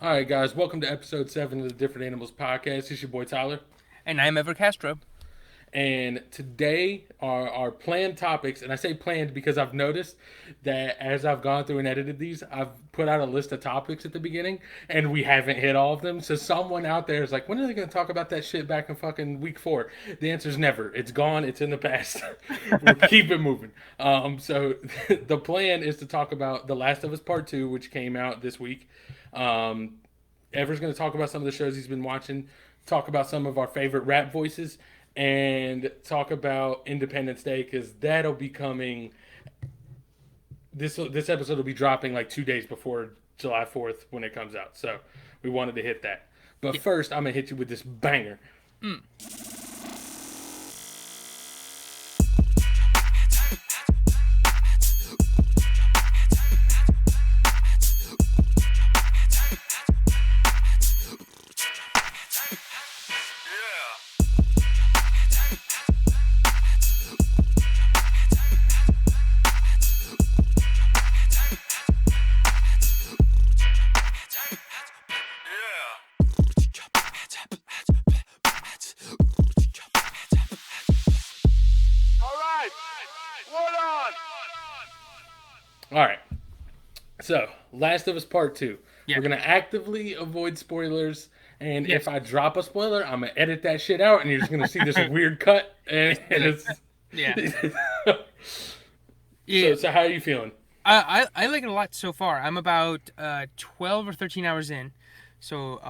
All right, guys, welcome to episode 7 of the Different Animals podcast. It's your boy Tyler. And I'm Ever Castro. And today are our planned topics. And I say planned because I've noticed that as I've gone through and edited these, I've put out a list of topics at the beginning and we haven't hit all of them. So someone out there is like, when are they going to talk about that shit back in fucking week 4? The answer is never. It's gone. It's in the past. We'll keep it moving. So the plan is to talk about The Last of Us Part 2, which came out this week. Um, Ever's going to talk about some of the shows he's been watching, talk about some of our favorite rap voices, and talk about Independence Day because that'll be coming. This episode will be dropping like 2 days before July 4th when it comes out. So we wanted to hit that. But Yeah. first, I'm gonna hit you with this banger. Mm. All right. So, Last of Us Part 2. Yeah. We're going to actively avoid spoilers. And Yes. if I drop a spoiler, I'm going to edit that shit out. And you're just going to see this weird cut. And it's. Yeah. so, Yeah. so, how are you feeling? I like it a lot so far. I'm about 12 or 13 hours in. So,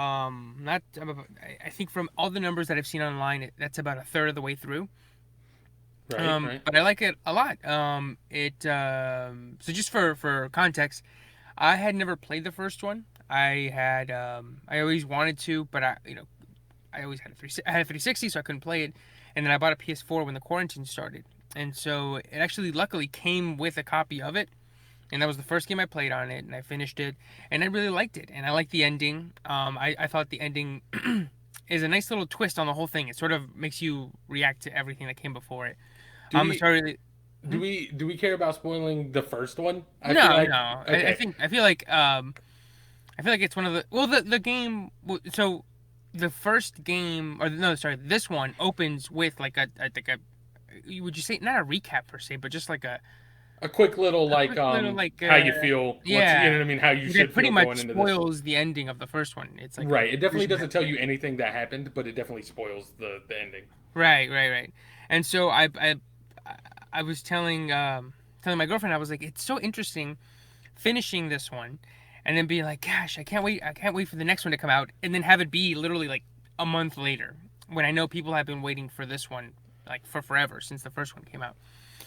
not. I think from all the numbers that I've seen online, that's about a third of the way through. Right, right. But I like it a lot. So just for context, I had never played the first one. I always wanted to, but I always had I had a 360, so I couldn't play it. And then I bought a PS4 when the quarantine started, and so it actually luckily came with a copy of it. And that was the first game I played on it, and I finished it, and I really liked it, and I liked the ending. I thought the ending is a nice little twist on the whole thing. It sort of makes you react to everything that came before it. Do we Sorry. do we care about spoiling the first one? I feel No, like no. okay. I feel like it's one of the game. So the first game, or no, sorry, this one opens with like a would you say not a recap per se, but just like A quick little a like quick little how you feel, what's you know yeah. what I mean, how you It should pretty feel going much into this. spoils the ending of the first one. It's like a Right. It definitely vision. doesn't tell you anything that happened, but it definitely spoils the ending. Right. And so I was telling my girlfriend, I was like, it's so interesting finishing this one and then being like, gosh, I can't wait for the next one to come out, and then have it be literally like a month later when I know people have been waiting for this one like for forever since the first one came out.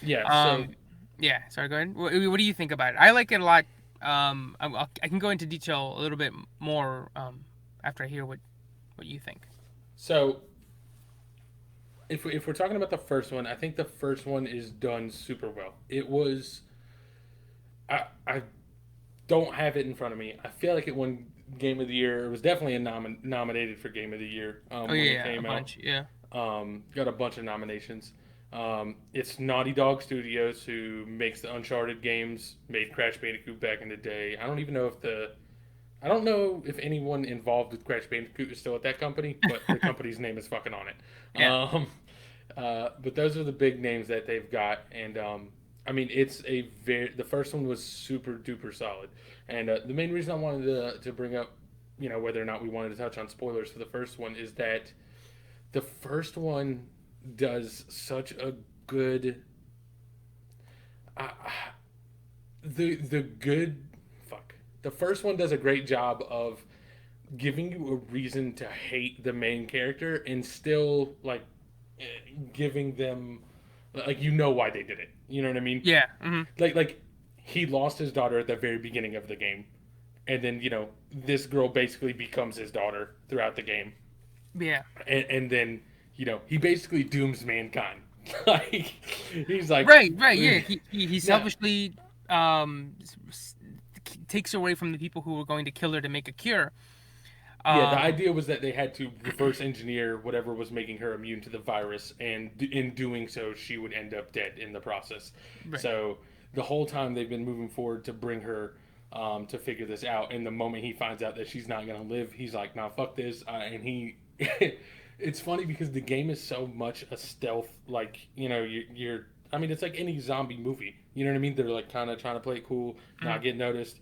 Yeah, so Um, yeah, sorry, go ahead. What do you think about it? I like it a lot. I can go into detail a little bit more after I hear what you think. so if we're talking about the first one, I think the first one is done super well. It was I don't have it in front of me. I feel like it won Game of the Year. It was definitely nominated for Game of the Year Oh when it yeah, a came out. bunch. Yeah. Got a bunch of nominations. It's Naughty Dog Studios who makes the Uncharted games, made Crash Bandicoot back in the day. I don't know if anyone involved with Crash Bandicoot is still at that company, but the company's name is fucking on it. Yeah. But those are the big names that they've got, and I mean, the first one was super duper solid, and the main reason I wanted to bring up, whether or not we wanted to touch on spoilers for the first one is that the first one does such a good uh, the good fuck the first one does a great job of giving you a reason to hate the main character and still like eh, giving them like why they did it, you know what I mean, Yeah. like he lost his daughter at the very beginning of the game, and then this girl basically becomes his daughter throughout the game, Yeah. and then he basically dooms mankind. Like he's like, Right. Yeah. He now, selfishly um takes away from the people who were going to kill her to make a cure. yeah, the Um. idea was that they had to reverse engineer whatever was making her immune to the virus, and in doing so, she would end up dead in the process. Right. So the whole time they've been moving forward to bring her, like, back to life, and then, you know, this girl basically becomes his daughter throughout the game. And then, this girl basically dooms mankind. Like he's like, to figure this out. And the moment he finds out that she's not gonna live, he's like, "Nah, fuck this," and he. It's funny because the game is so much a stealth, like you're. I mean, it's like any zombie movie. You know what I mean? They're like kind of trying to play it cool, not Mhm. get noticed.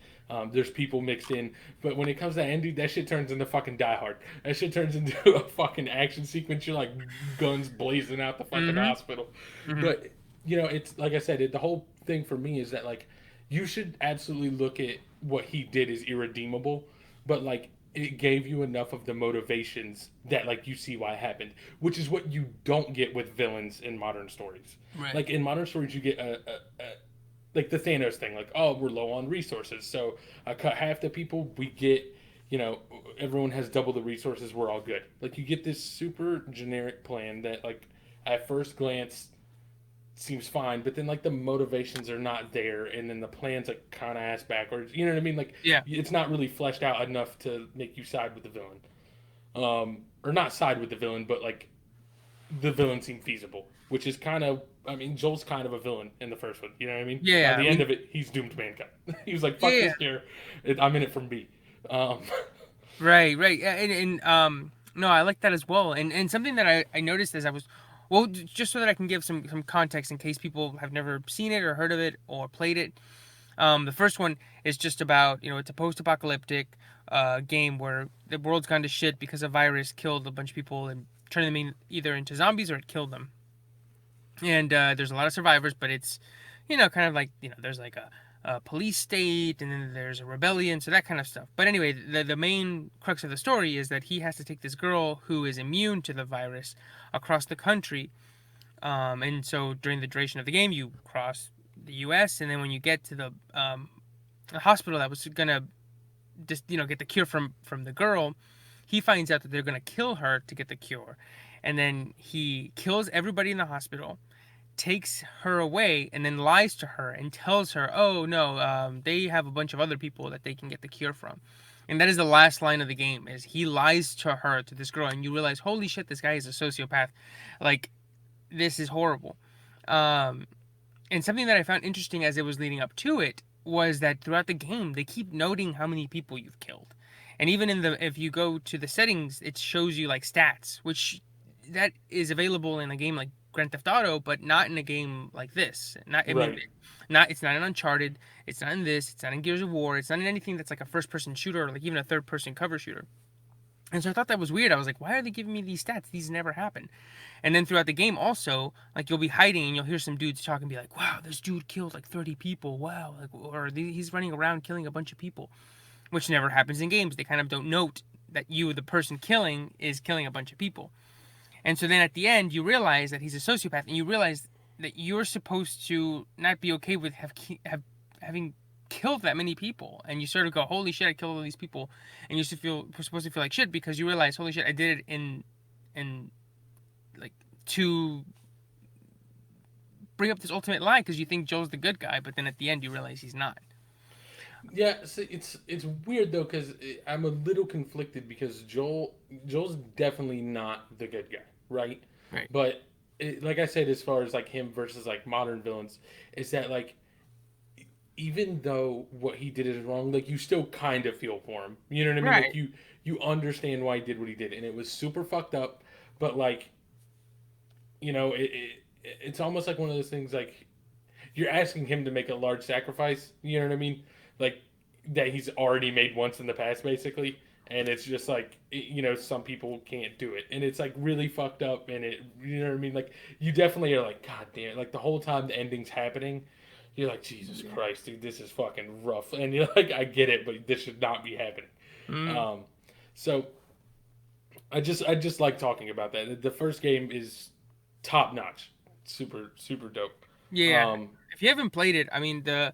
There's people mixed in, but when it comes to Andy, that shit turns into fucking Die Hard. That shit turns into a fucking action sequence. You're like guns blazing out the fucking Mhm. hospital. Mhm. But it's like I said, the whole thing for me is that like you should absolutely look at what he did as irredeemable, but like it gave you enough of the motivations that like you see why it happened, which is what you don't get with villains in modern stories. Right. Like in modern stories, you get a like the Thanos thing, like, oh, we're low on resources, so I cut half the people. We get, everyone has double the resources. We're all good. Like you get this super generic plan that like at first glance seems fine, but then like the motivations are not there, and then the plan's like kind of ass backwards. You know what I mean? Like Yeah. it's not really fleshed out enough to make you side with the villain, or not side with the villain, but like the villain seemed feasible, which is kind of. I mean, Joel's kind of a villain in the first one. You know what I mean? By Yeah. I the end mean, of it, he's doomed mankind. He was like, "Fuck yeah. this here, I'm in it for me." Um, Right. Right. Yeah, and no, I like that as well. And something that I noticed as I was, well, just so that I can give some context in case people have never seen it or heard of it or played it. The first one is just about, it's a post-apocalyptic game where the world's gone to shit because a virus killed a bunch of people and turned them either into zombies or it killed them. And there's a lot of survivors, but it's, kind of like, there's like a police state, and then there's a rebellion, so that kind of stuff. But anyway, the main crux of the story is that he has to take this girl who is immune to the virus across the country. And so during the duration of the game, you cross the U.S., and then when you get to the hospital that was gonna just get the cure from the girl, he finds out that they're gonna kill her to get the cure, and then he kills everybody in the hospital, takes her away, and then lies to her and tells her, "Oh no, they have a bunch of other people that they can get the cure from." And that is the last line of the game. Is he lies to her, to this girl, and you realize, holy shit, this guy is a sociopath. Like, this is horrible. Um, and something that I found interesting as it was leading up to it was that throughout the game they keep noting how many people you've killed, and even if you go to the settings, it shows you like stats, which that is available in a game like Grand Theft Auto, but not in a game like this. Not, I mean, right. not it's not in Uncharted, it's not in this, it's not in Gears of War, it's not in anything that's like a first-person shooter or like even a third-person cover shooter. And so I thought that was weird. I was like, why are they giving me these stats? These never happen. And then throughout the game, also, like you'll be hiding and you'll hear some dudes talk and be like, "Wow, this dude killed like 30 people. Wow!" Like, or he's running around killing a bunch of people, which never happens in games. They kind of don't note that you, the person killing, is killing a bunch of people. And so then at the end, you realize that he's a sociopath, and you realize that you're supposed to not be okay with having killed that many people, and you sort of go, "Holy shit, I killed all these people," and you're supposed to feel like shit because you realize, "Holy shit, I did it in like to bring up this ultimate lie because you think Joe's the good guy, but then at the end you realize he's not." Yeah, so it's weird though because I'm a little conflicted because Joel's definitely not the good guy, right? Right. But like I said, as far as like him versus like modern villains, is that like even though what he did is wrong, like you still kind of feel for him. You know what I mean? Like Right. you understand why he did what he did, and it was super fucked up. But like it's almost like one of those things like you're asking him to make a large sacrifice. You know what I mean? Like that he's already made once in the past, basically. And it's just like some people can't do it, and it's like really fucked up. And you know what I mean? Like you definitely are like, God damn! Like the whole time the ending's happening, you're like, Jesus Yeah. Christ, dude, this is fucking rough. And you're like, I get it, but this should not be happening. Mm. Um, so I just like talking about that. The first game is top notch, super super dope. Yeah. Um, If you haven't played it, I mean the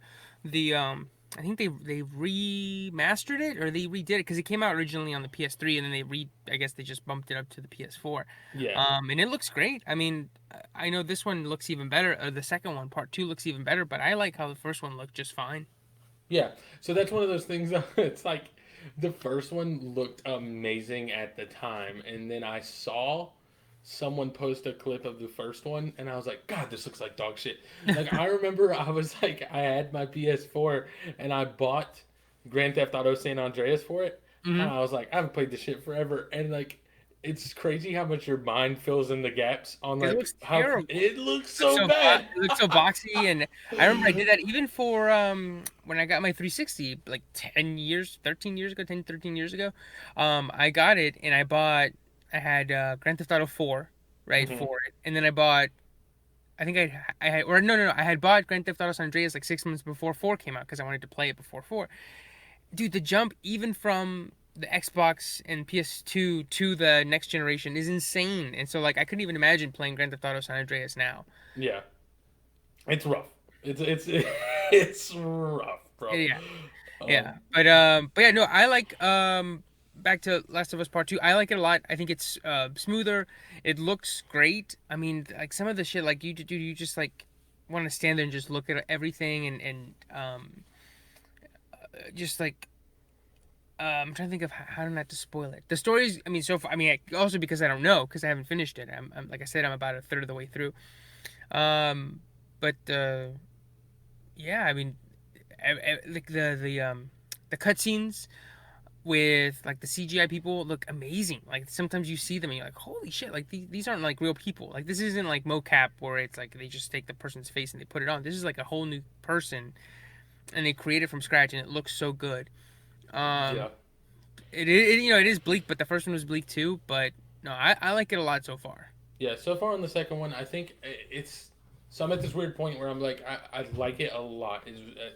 I think they remastered it or they redid it because it came out originally on the PS3 and then I guess they just bumped it up to the PS4. yeah, And it looks great. I mean, I know this one looks even better. The second one, part two, looks even better. But I like how the first one looked just fine. yeah. So that's one of those things. It's like the first one looked amazing at the time, and then I saw someone post a clip of the first one, and I was like, God, this looks like dog shit. Like I remember, I was like, I had my PS4, and I bought Grand Theft Auto San Andreas for it. Hmm. And I was like, I haven't played this shit forever, and like, it's crazy how much your mind fills in the gaps on Because it like looks how terrible. it looks Looks so so bad. it looks so boxy, and I remember I did that even for when I got my 360 like 10 years, 13 years ago, 10 13 years ago. I got it and I had Grand Theft Auto 4 right Hmm. for it. And then I bought I think I had or no, I had bought Grand Theft Auto San Andreas like 6 months before 4 came out because I wanted to play it before 4. Dude, the jump even from the Xbox and PS2 to the next generation is insane. And so like I couldn't even imagine playing Grand Theft Auto San Andreas now. Yeah, it's rough. It's it's rough, bro. Yeah. Yeah, Um, but yeah, no, I like back to Last of Us Part Two. I like it a lot. I think it's smoother. It looks great. I mean, like some of the shit, like you do, you just like want to stand there and just look at everything and just like I'm trying to think of how not to spoil it. The stories, I mean, so far, I mean, also because I don't know because I haven't finished it. I'm like I said, I'm about a third of the way through. Um, but yeah, I mean, like the cutscenes with like the CGI people look amazing. Like sometimes you see them and you're like, holy shit! Like these aren't like real people. Like this isn't like mocap where it's like they just take the person's face and they put it on. This is like a whole new person and they create it from scratch and it looks so good. Um, yeah, it is bleak, but the first one was bleak too. But no, I like it a lot so far. yeah. So far on the second one, I think it's. So I'm at this weird point where I'm like, I like it a lot.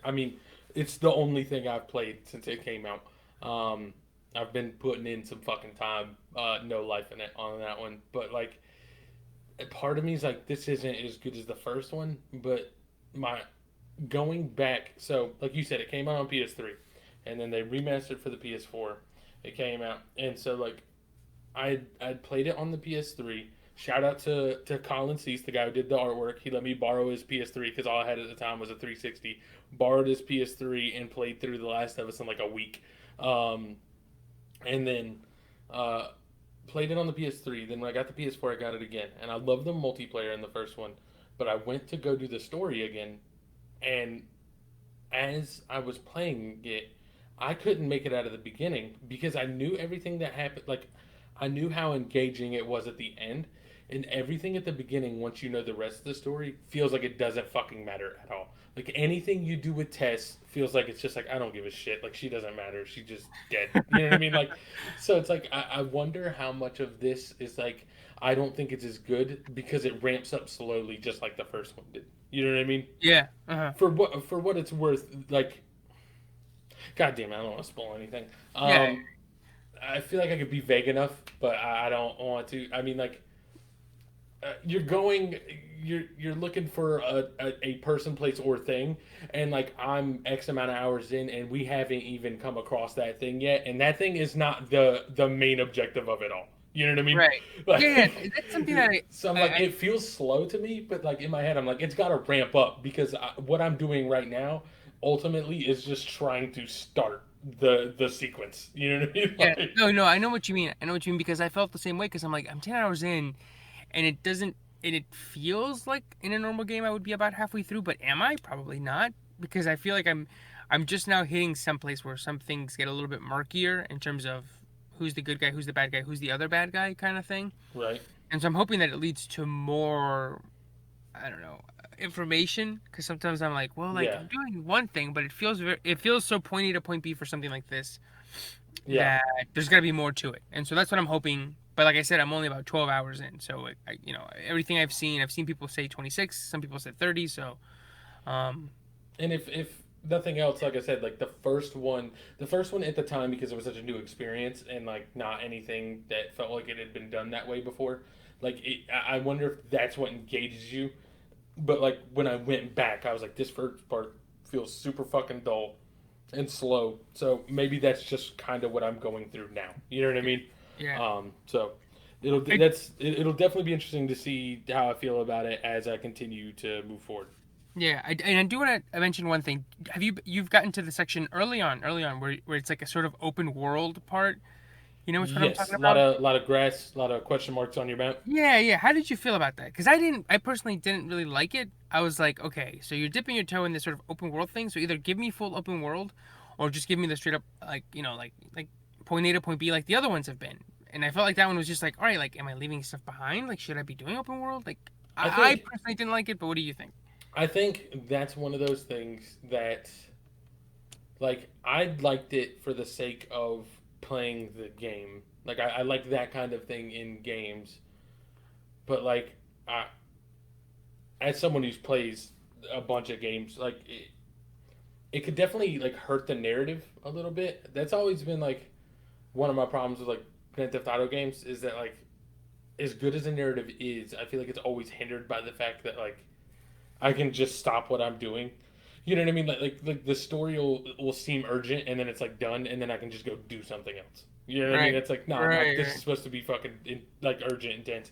I mean, it's the only thing I've played since it came out. Um, I've been putting in some fucking time, no life in it on that one. But like, part of me is like, this isn't as good as the first one. But my going back, so like you said, it came out on PS3, and then they remastered for the PS4. It came out, and so like I'd played it on the PS3. Shout out to Colin Cease, the guy who did the artwork. He let me borrow his PS3 because all I had at the time was a 360. Borrowed his PS3 and played through The Last of Us in like a week. Um, and then uh, played it on the PS3. Then when I got the PS4, I got it again. And I love the multiplayer in the first one. But I went to go do the story again. And as I was playing it, I couldn't make it out of the beginning because I knew everything that happened. Like, I knew how engaging it was at the end, and everything at the beginning. Once you know the rest of the story, feels like it doesn't fucking matter at all. Like anything you do with Tess feels like it's just like I don't give a shit. Like she doesn't matter. She's just dead. You know what I mean? Like, so it's like I wonder how much of this is like I don't think it's as good because it ramps up slowly, just like the first one did. You know what I mean? Yeah. Uh-huh. For what it's worth, like, god damn it, I don't want to spoil anything. Yeah. I feel like I could be vague enough, but I don't want to. I mean, like, you're going, you're looking for a person, place, or thing, and like I'm X amount of hours in, and we haven't even come across that thing yet, and that thing is not the main objective of it all. You know what I mean? Right. Yeah. Like, That's something that so I'm like, it feels slow to me, but like in my head, I'm like, it's got to ramp up because what I'm doing right now ultimately is just trying to start the sequence. You know what I mean? Yeah, Like, no, I know what you mean. I know what you mean because I felt the same way because I'm like, I'm 10 hours in and it doesn't, and it feels like in a normal game I would be about halfway through, but am I? Probably not because I feel like I'm just now hitting some place where some things get a little bit murkier in terms of who's the good guy, who's the bad guy, who's the other bad guy kind of thing. right? And so I'm hoping that it leads to more, I don't know, information because sometimes I'm like, well, like Yeah, I'm doing one thing, but it feels so point A to point B for something like this yeah. that there's got to be more to it. And so that's what I'm hoping. But like I said, I'm only about 12 hours in. So, everything I've seen people say 26, some people said 30. So, um, And if nothing else, like I said, like the first one at the time because it was such a new experience and like not anything that felt like it had been done that way before. Like I wonder if that's what engages you. But like when I went back, I was like, this first part feels super fucking dull and slow. So maybe that's just kind of what I'm going through now. You know what I mean? yeah. So it'll definitely be interesting to see how I feel about it as I continue to move forward. Yeah, and I do want to mention one thing. You've gotten to the section early on where it's like a sort of open world part. You know which one I'm Yes, talking a lot about? of lot of grass, a lot of question marks on your map. Yeah, yeah. How did you feel about that? Because I personally didn't really like it. I was like, okay, so you're dipping your toe in this sort of open world thing. So either give me full open world, or just give me the straight up like like point A to point B like the other ones have been. And I felt like that one was just like, all right, like, am I leaving stuff behind? Like, should I be doing open world? Like, I I think personally didn't like it, but what do you think? I think that's one of those things that like I liked it for the sake of playing the game. Like I like that kind of thing in games, but like I, as someone who plays a bunch of games, like it could definitely like hurt the narrative a little bit. That's always been like one of my problems with like Grand Theft Auto games is that like as good as the narrative is, I feel like it's always hindered by the fact that like I can just stop what I'm doing. You know what I mean? Like the story will seem urgent and then it's like done and then I can just go do something else. You know what I mean? Right, It's like nah, right, this is right. supposed to be fucking like urgent, intense,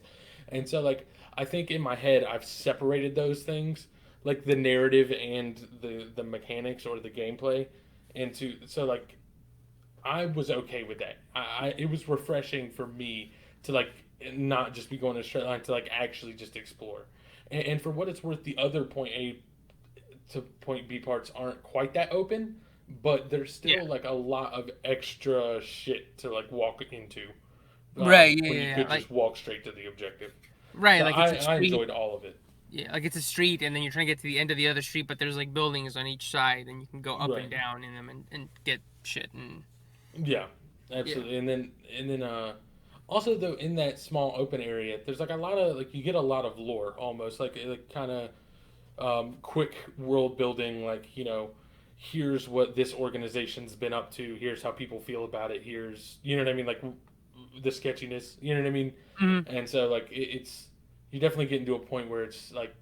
and so like I think in my head I've separated those things, like the narrative and the mechanics or the gameplay, into so like I was okay with that. It was refreshing for me to like not just be going a straight line to like actually just explore. And for what it's worth, the other point A to point B parts aren't quite that open, but there's Yeah. still like a lot of extra shit to like walk into Right, yeah, when you yeah, yeah. could just walk straight to the objective. Right, So like it's a I street. enjoyed all of it. Yeah, like it's a street, and then you're trying to get to the end of the other street, but there's like buildings on each side, and you can go up and Right. down in them and get shit. And Yeah. yeah, Absolutely. And then also though in that small open area, there's like a lot of like you get a lot of lore almost like kind of quick world building, like here's what this organization's been up to, here's how people feel about it, here's you know what I mean, like the sketchiness, you know what I mean, hmm and so like it's you definitely get into a point where it's like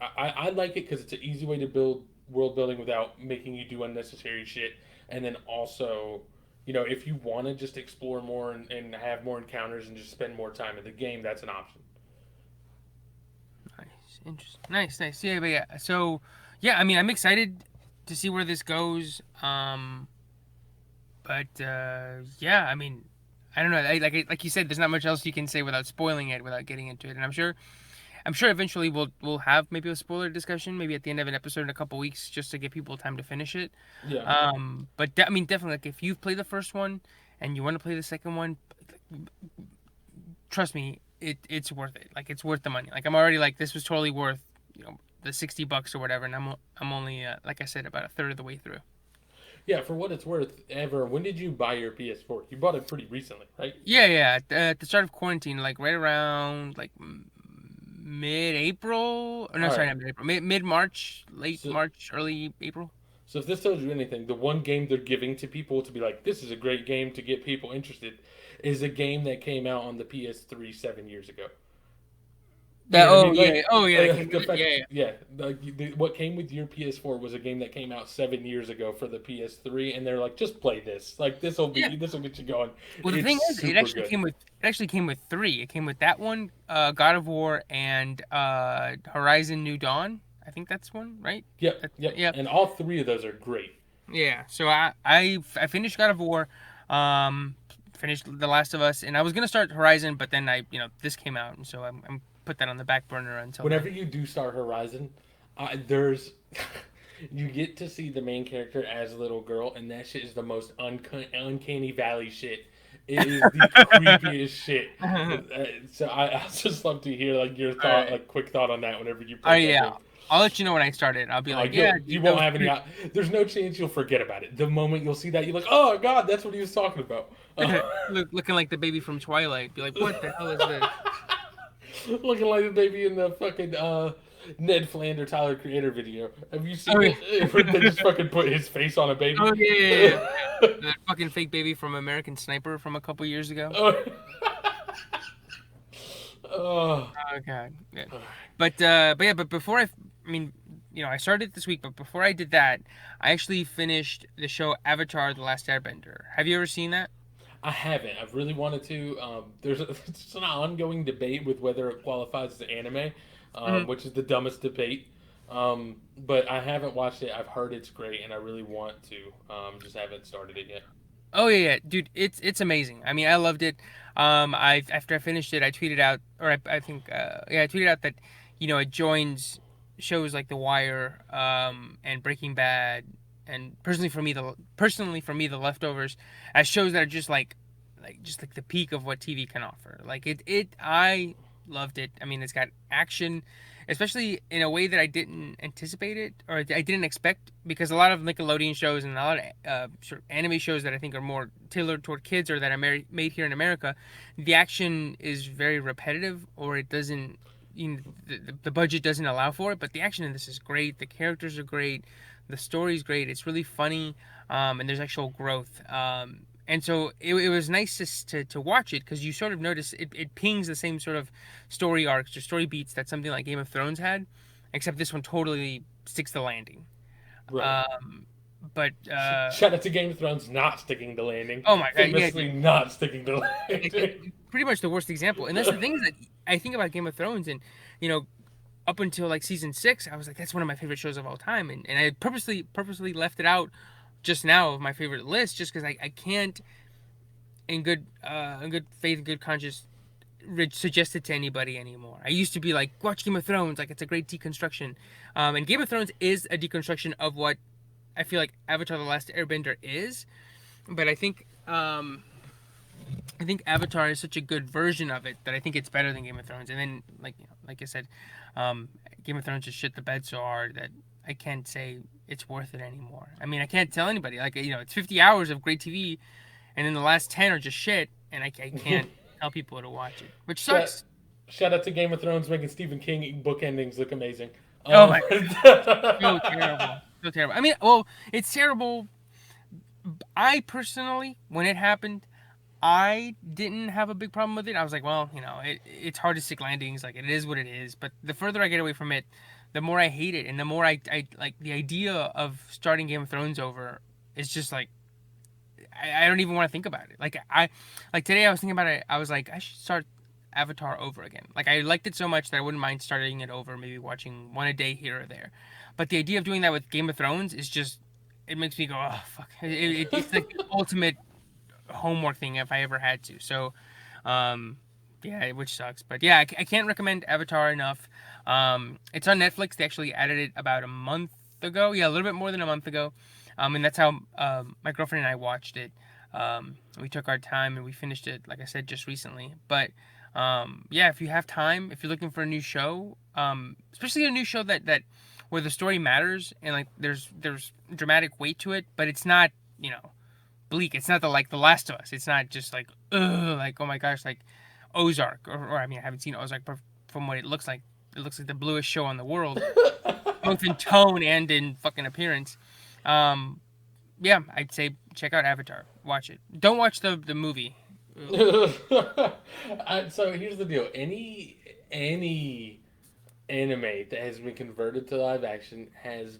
I like it because it's an easy way to build world building without making you do unnecessary shit, and then also if you want to just explore more and have more encounters and just spend more time in the game, that's an option. nice, interesting, nice, nice. Yeah, but yeah. So yeah, I mean, I'm excited to see where this goes. But yeah, I mean, I don't know. Like you said, there's not much else you can say without spoiling it, without getting into it. And I'm sure eventually we'll have maybe a spoiler discussion, maybe at the end of an episode in a couple weeks, just to give people time to finish it. Yeah. But I mean, definitely, like if you've played the first one and you want to play the second one, trust me, it's worth it. Like it's worth the money. Like I'm already like this was totally worth the $60 or whatever, and I'm only like I said about a third of the way through. Yeah, for what it's worth, ever. When did you buy your PS4? You bought it pretty recently, right? Yeah, yeah. At the start of quarantine, like right around like mid-April. Or no, All sorry, right. not mid-April. Mid-March, late So, March, early April. so if this tells you anything, the one game they're giving to people to be like, this is a great game to get people interested, is a game that came out on the PS3 7 years ago. You That, know what I oh mean? yeah, oh yeah, that came The with it. fact, Yeah, yeah. yeah, what came with your PS4 was a game that came out 7 years ago for the PS3, and they're like, just play this. Like Yeah. this will get you going. Well, the It's thing is, super good. it actually came with three. It came with that one, God of War, and Horizon New Dawn. I think that's one, right? Yep, That's, yep. yeah, And all three of those are great. yeah. So I finished God of War, um, finished The Last of Us, and I was gonna start Horizon, but then this came out, and so I'm put that on the back burner until Whenever then. you do start Horizon, there's you get to see the main character as a little girl, and that shit is the most uncanny valley shit. It is the creepiest shit. So I just love to hear like your All thought, right. like quick thought on that whenever you Oh play that yeah. game. I'll let you know when I start it. I'll be like, yeah, You that won't was have any. creepy. There's no chance you'll forget about it. The moment you'll see that, you're like, oh god, that's what he was talking about. Looking like the baby from Twilight. Be like, what the hell is this? Looking like the baby in the fucking Ned Flander Tyler Creator video. Have you Oh seen yeah. it? Where they just fucking put his face on a baby. Oh yeah, yeah, yeah. That fucking fake baby from American Sniper from a couple years ago. Oh. Oh. Oh god. Yeah. But yeah, but before I mean, I started it this week, but before I did that, I actually finished the show Avatar: The Last Airbender. Have you ever seen that? I haven't. I've really wanted to. It's an ongoing debate with whether it qualifies as anime, Mhm. which is the dumbest debate. But I haven't watched it. I've heard it's great, and I really want to. Just haven't started it yet. Oh yeah, yeah, dude, it's amazing. I mean, I loved it. I after I finished it, I tweeted out, or I think, yeah, I tweeted out that, it joins shows like The Wire, and Breaking Bad. and personally for me, The Leftovers, as shows that are just like the peak of what TV can offer. Like I loved it. I mean, it's got action, especially in a way that I didn't anticipate it or I didn't expect, because a lot of Nickelodeon shows and a lot of sort of anime shows that I think are more tailored toward kids or that are made here in America, the action is very repetitive, or it doesn't. The budget doesn't allow for it, but the action in this is great. The characters are great. The story's great. It's really funny, and there's actual growth. And so it was nice to watch it, because you sort of notice it pings the same sort of story arcs or story beats that something like Game of Thrones had, except this one totally sticks the landing. Right. Um, but Shout out to Game of Thrones not sticking the landing, oh my god, yeah, famously not sticking the like, landing. pretty much the worst example. And that's the thing is that I think about Game of Thrones, and you know, up until like season 6, I was like, that's one of my favorite shows of all time, and I purposely left it out just now of my favorite list, just because I can't in good faith and good conscience suggest it to anybody anymore. I used to be like, watch Game of Thrones, like it's a great deconstruction, and Game of Thrones is a deconstruction of what I feel like Avatar: The Last Airbender is, but I think Avatar is such a good version of it that I think it's better than Game of Thrones. And then, like I said, Game of Thrones just shit the bed so hard that I can't say it's worth it anymore. I mean, I can't tell anybody. Like, it's 50 hours of great TV, and then the last 10 are just shit, and I can't tell people to watch it, which shout, sucks. shout out to Game of Thrones making Stephen King book endings look amazing. Oh my, so terrible, so terrible. I mean, well, it's terrible. I personally, when it happened, I didn't have a big problem with it. I was like, well, it's hard to stick landings. Like, it is what it is. But the further I get away from it, the more I hate it, and the more I like the idea of starting Game of Thrones over is just like I don't even want to think about it. Like today I was thinking about it. I was like, I should start Avatar over again. Like, I liked it so much that I wouldn't mind starting it over, maybe watching one a day here or there. But the idea of doing that with Game of Thrones is just, it makes me go, oh fuck. It's like the ultimate homework thing if I ever had to. So, yeah, which sucks. But yeah, I can't recommend Avatar enough. It's on Netflix. They actually added it about a month ago. Yeah, a little bit more than a month ago. And that's how my girlfriend and I watched it. We took our time and we finished it, like I said, just recently. But yeah, if you have time, if you're looking for a new show, especially a new show that where the story matters and like there's dramatic weight to it, but it's not bleak. It's not like The Last of Us. It's not just like like, oh my gosh, like Ozark, or I mean, I haven't seen Ozark, but from what it looks like the bluest show on the world, both in tone and in fucking appearance. Um, yeah, I'd say check out Avatar. Watch it. Don't watch the movie. So here's the deal. Any anime that has been converted to live action has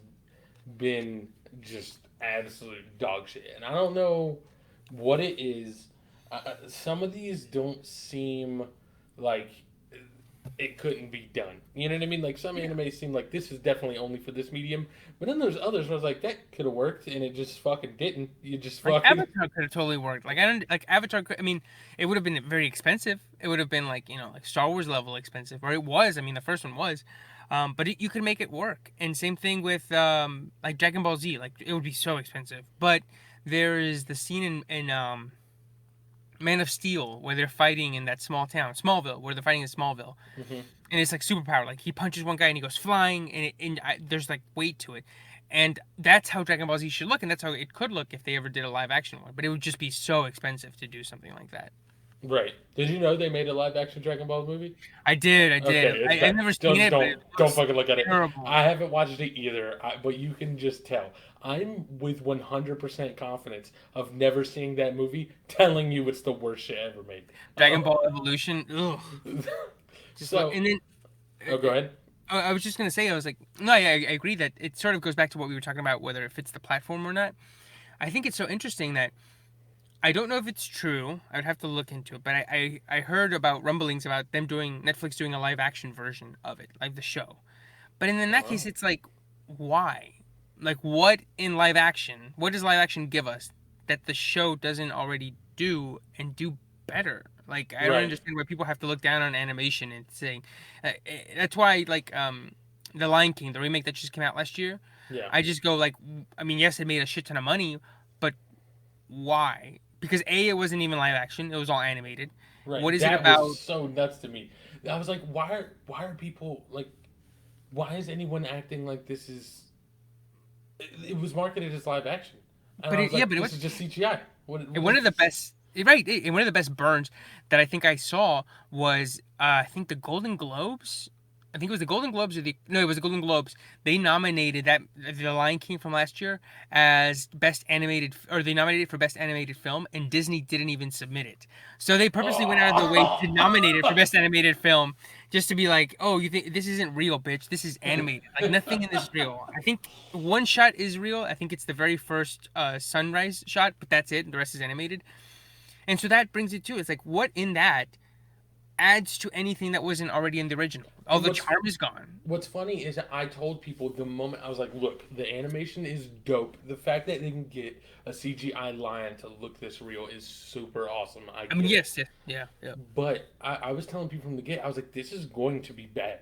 been just absolute dog shit, and I don't know what it is. Some of these don't seem like it couldn't be done. You know what I mean? Like, some Yeah. animes seem like this is definitely only for this medium, but then there's others where I was like, that could have worked, and it just fucking didn't. You just Like fucking Avatar could have totally worked. Like I don't like Avatar. I mean, it would have been very expensive. It would have been like like Star Wars level expensive, or it was. I mean, the first one was, but you could make it work. And same thing with like Dragon Ball Z. Like it would be so expensive. But there is the scene in Man of Steel where they're fighting in that small town, Smallville, where they're fighting in Smallville, Mhm. and it's like superpower. Like he punches one guy and he goes flying, there's like weight to it, and that's how Dragon Ball Z should look, and that's how it could look if they ever did a live action one. But it would just be so expensive to do something like that. Right. Did you know they made a live action Dragon Ball movie? I did, I Okay, did. it's I've bad. never seen Don't it, but don't it don't looks fucking look at it. terrible. I haven't watched it either, but you can just tell. I'm with 100% confidence of never seeing that movie, telling you it's the worst shit ever made. Dragon Ball Evolution, ugh. Just So, and then oh, go ahead. I was just gonna say, I was like, no, yeah, I agree that it sort of goes back to what we were talking about, whether it fits the platform or not. I think it's so interesting that I don't know if it's true. I would have to look into it, but I heard about rumblings about them doing Netflix doing a live action version of it, like the show. But in that case, Oh, it's like, why? Like, what in live action? What does live action give us that the show doesn't already do and do better? Like, I don't right. understand why people have to look down on animation and saying that's why like the Lion King, the remake that just came out last year. Yeah. I just go like, I mean, yes, it made a shit ton of money, but why? Because A, it wasn't even live action; it was all animated. What Right. is it That was about? so nuts to me. I was like, why are people like why is anyone acting like this is it was marketed as live action. And But I it, was yeah, like, but this is just CGI. What and one is of the this? best, right? And one of the best burns that I think I saw was, I think the Golden Globes. I think it was the Golden Globes or the no, it was the Golden Globes. They nominated that The Lion King from last year as best animated, or they nominated it for best animated film, and Disney didn't even submit it. So they purposely went out of their way to nominate it for best animated film, just to be like, "Oh, you think this isn't real, bitch? This is animated. Like nothing in this is real." I think one shot is real. I think it's the very first sunrise shot, but that's it. The rest is animated. And so that brings it to it's like what in that adds to anything that wasn't already in the original. All And the charm is gone. what's funny is that I told people the moment I was like, look, the animation is dope. The fact that they can get a CGI lion to look this real is super awesome. I I mean, get it. yes, yeah, yeah, yeah. But I was telling people from the get, I was like, this is going to be bad.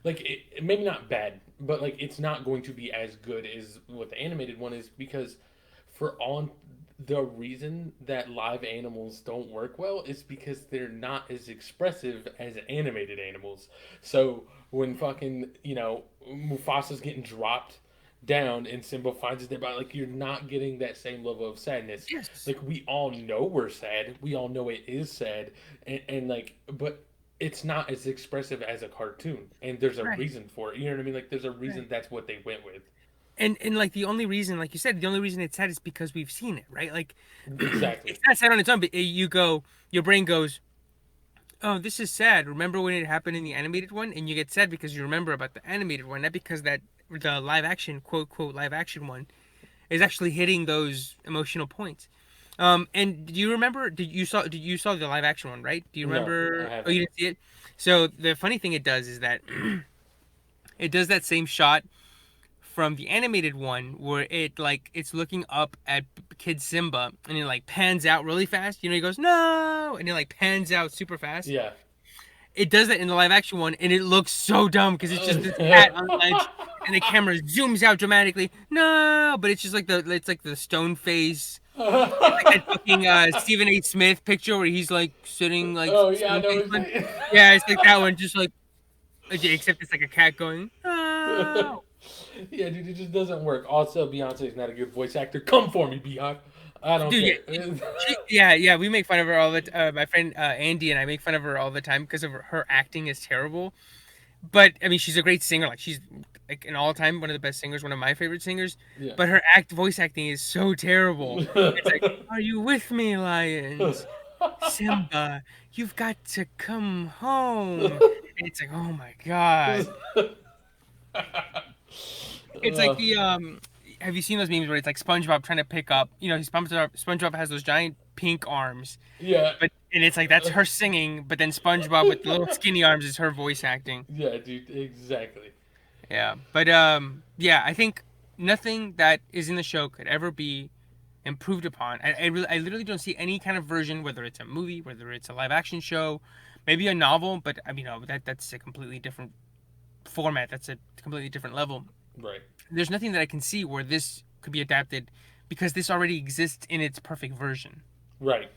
Like, maybe not bad, but like, it's not going to be as good as what the animated one is because for all the reason that live animals don't work well is because they're not as expressive as animated animals. So when fucking, Mufasa's getting dropped down and Simba finds his dead body, like, you're not getting that same level of sadness. Yes. Like, we all know we're sad. We all know it is sad. And like, but it's not as expressive as a cartoon. And there's a Right. reason for it. You know what I mean? Like, there's a reason Right. that's what they went with. And like the only reason, like you said, the only reason it's sad is because we've seen it, right? Like Exactly. it's not sad on its own, but you go, your brain goes, "Oh, this is sad. Remember when it happened in the animated one?" And you get sad because you remember about the animated one, not because that the live action, quote quote live action one, is actually hitting those emotional points. And do you remember? Did you saw the live action one, right? Do you No, I remember? Oh, haven't. you didn't see it. So the funny thing it does is that it does that same shot from the animated one where it's looking up at kid Simba and it like pans out really fast. You know, he goes no, and it like pans out super fast. Yeah. It does that in the live action one, and it looks so dumb because it's just this cat on ledge, and the camera zooms out dramatically. No, but it's like the stone face. It's like that fucking Stephen A. Smith picture where he's like sitting like Oh yeah, I stone know face what one. you're Yeah, it's like that one, just like except it's like a cat going saying. no. Yeah, dude, it just doesn't work. Also, Beyonce's not a good voice actor. Come for me, Beyonce. I don't Dude, yeah, care. yeah. We make fun of her all the. My friend Andy and I make fun of her all the time because of her acting is terrible. But I mean, she's a great singer. Like she's like an all-time one of the best singers, one of my favorite singers. Yeah. But her voice acting is so terrible. It's like, "Are you with me, lions? Simba, you've got to come home." And it's like, oh my god. It's like uh, the Have you seen those memes where it's like SpongeBob trying to pick up? You know, SpongeBob has those giant pink arms, yeah. but and it's like that's her singing, but then SpongeBob with the little skinny arms is her voice acting. Yeah, dude, exactly. Yeah, but yeah, I think nothing that is in the show could ever be improved upon. I literally don't see any kind of version, whether it's a movie, whether it's a live action show, maybe a novel, but I mean, no, that's a completely different format. That's a completely different level. Right. There's nothing that I can see where this could be adapted because this already exists in its perfect version. Right.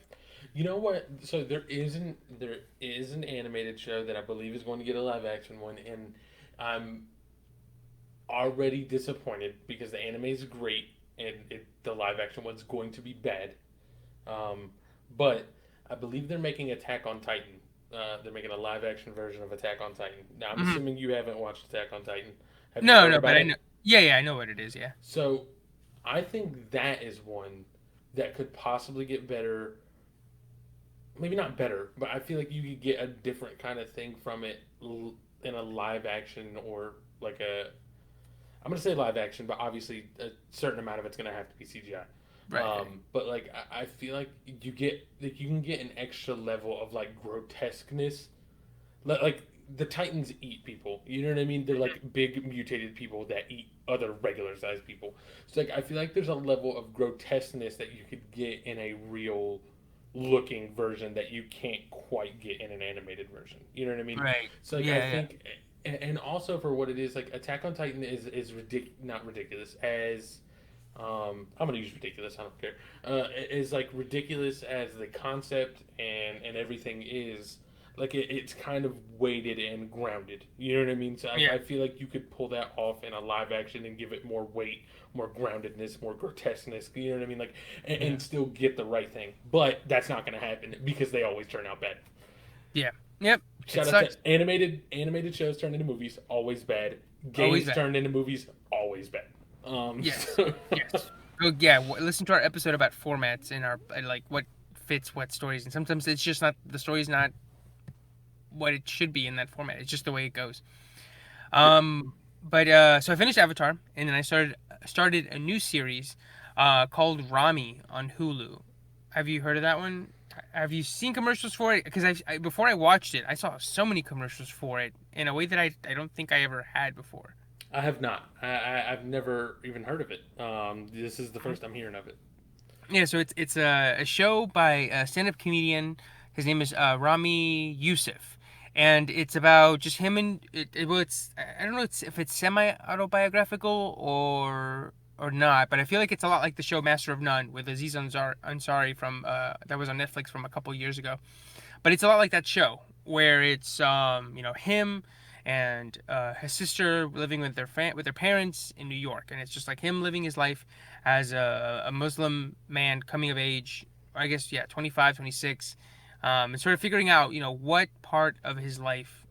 You know what? So there is an animated show that I believe is going to get a live action one, and I'm already disappointed because the anime is great and the live action one's going to be bad. But I believe they're making Attack on Titan. They're making a live action version of Attack on Titan. Now I'm Hmm. assuming you haven't watched Attack on Titan. Have you No, heard no, but about I it? know. Yeah, yeah, I know what it is. Yeah. So I think that is one that could possibly get better. Maybe not better, but I feel like you could get a different kind of thing from it in a live action or like a. I'm gonna say live action, but obviously a certain amount of it's gonna have to be CGI. Right, right. But like I feel like you can get an extra level of like grotesqueness. Like the Titans eat people. You know what I mean? They're like big mutated people that eat other regular sized people. So like I feel like there's a level of grotesqueness that you could get in a real looking version that you can't quite get in an animated version. You know what I mean? Right. So like I Yeah, yeah. think and also for what it is, like Attack on Titan is not ridiculous as I'm gonna use ridiculous. I don't care. Is like ridiculous as the concept and everything is. Like it's kind of weighted and grounded. You know what I mean? So Yeah. I feel like you could pull that off in a live action and give it more weight, more groundedness, more grotesqueness. You know what I mean? Like Yeah. and still get the right thing. But that's not going to happen because they always turn out bad. Yeah. Yep. It Shout out to sucks. animated shows turned into movies, always bad. Always Games bad. turned into movies, always bad. Yes. So Yes. Oh yeah. Listen to our episode about formats and our and, like what fits what stories, and sometimes it's just not the story's not what it should be in that format. It's just the way it goes. yeah, But so I finished Avatar, and then I started a new series, called Rami on Hulu. Have you heard of that one? Have you seen commercials for it? Because before I watched it, I saw so many commercials for it in a way that I don't think I ever had before. I have not. I've never even heard of it. This is the first I'm hearing of it. Yeah, so it's a show by a stand-up comedian. His name is Rami Youssef, and it's about just him and well, it's I don't know if it's semi-autobiographical or not, but I feel like it's a lot like the show Master of None with Ansari from that was on Netflix from a couple years ago. But it's a lot like that show where it's him and his sister living with with their parents in New York, and it's just like him living his life as a Muslim man coming of age. I guess yeah, 25, 26, and sort of figuring out what part of his life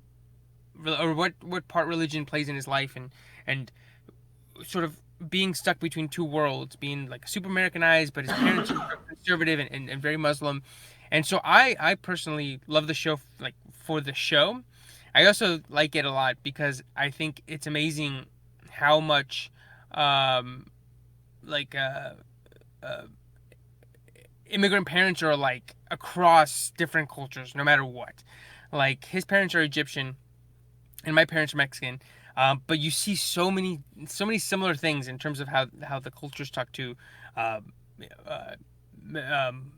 or what part religion plays in his life, and sort of being stuck between two worlds, being like super Americanized, but his parents are conservative and very Muslim. And so I personally love the show like for the show. I also like it a lot because I think it's amazing how much um, like uh, immigrant parents are like across different cultures, no matter what. Like his parents are Egyptian, and my parents are Mexican. But you see so many similar things in terms of how the cultures talk to uh, uh, um,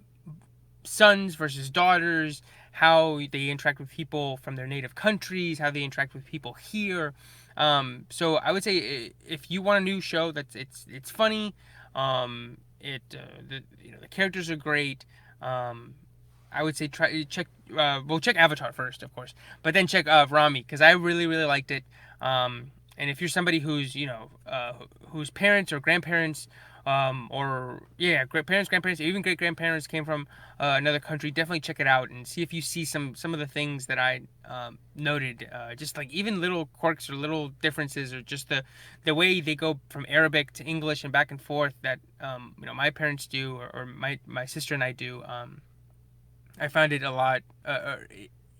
sons versus daughters, how they interact with people from their native countries, how they interact with people here. So I would say if you want a new show that's it's funny, the characters are great. Um, I would say try check check Avatar first, of course, but then check Rami because I really liked it. And if you're somebody who's whose parents or grandparents or yeah parents grandparents or even great grandparents came from another country, definitely check it out and see if you see some of the things that I noted, just like even little quirks or little differences or just the way they go from Arabic to English and back and forth that my parents do or my sister and I do. I found it a lot.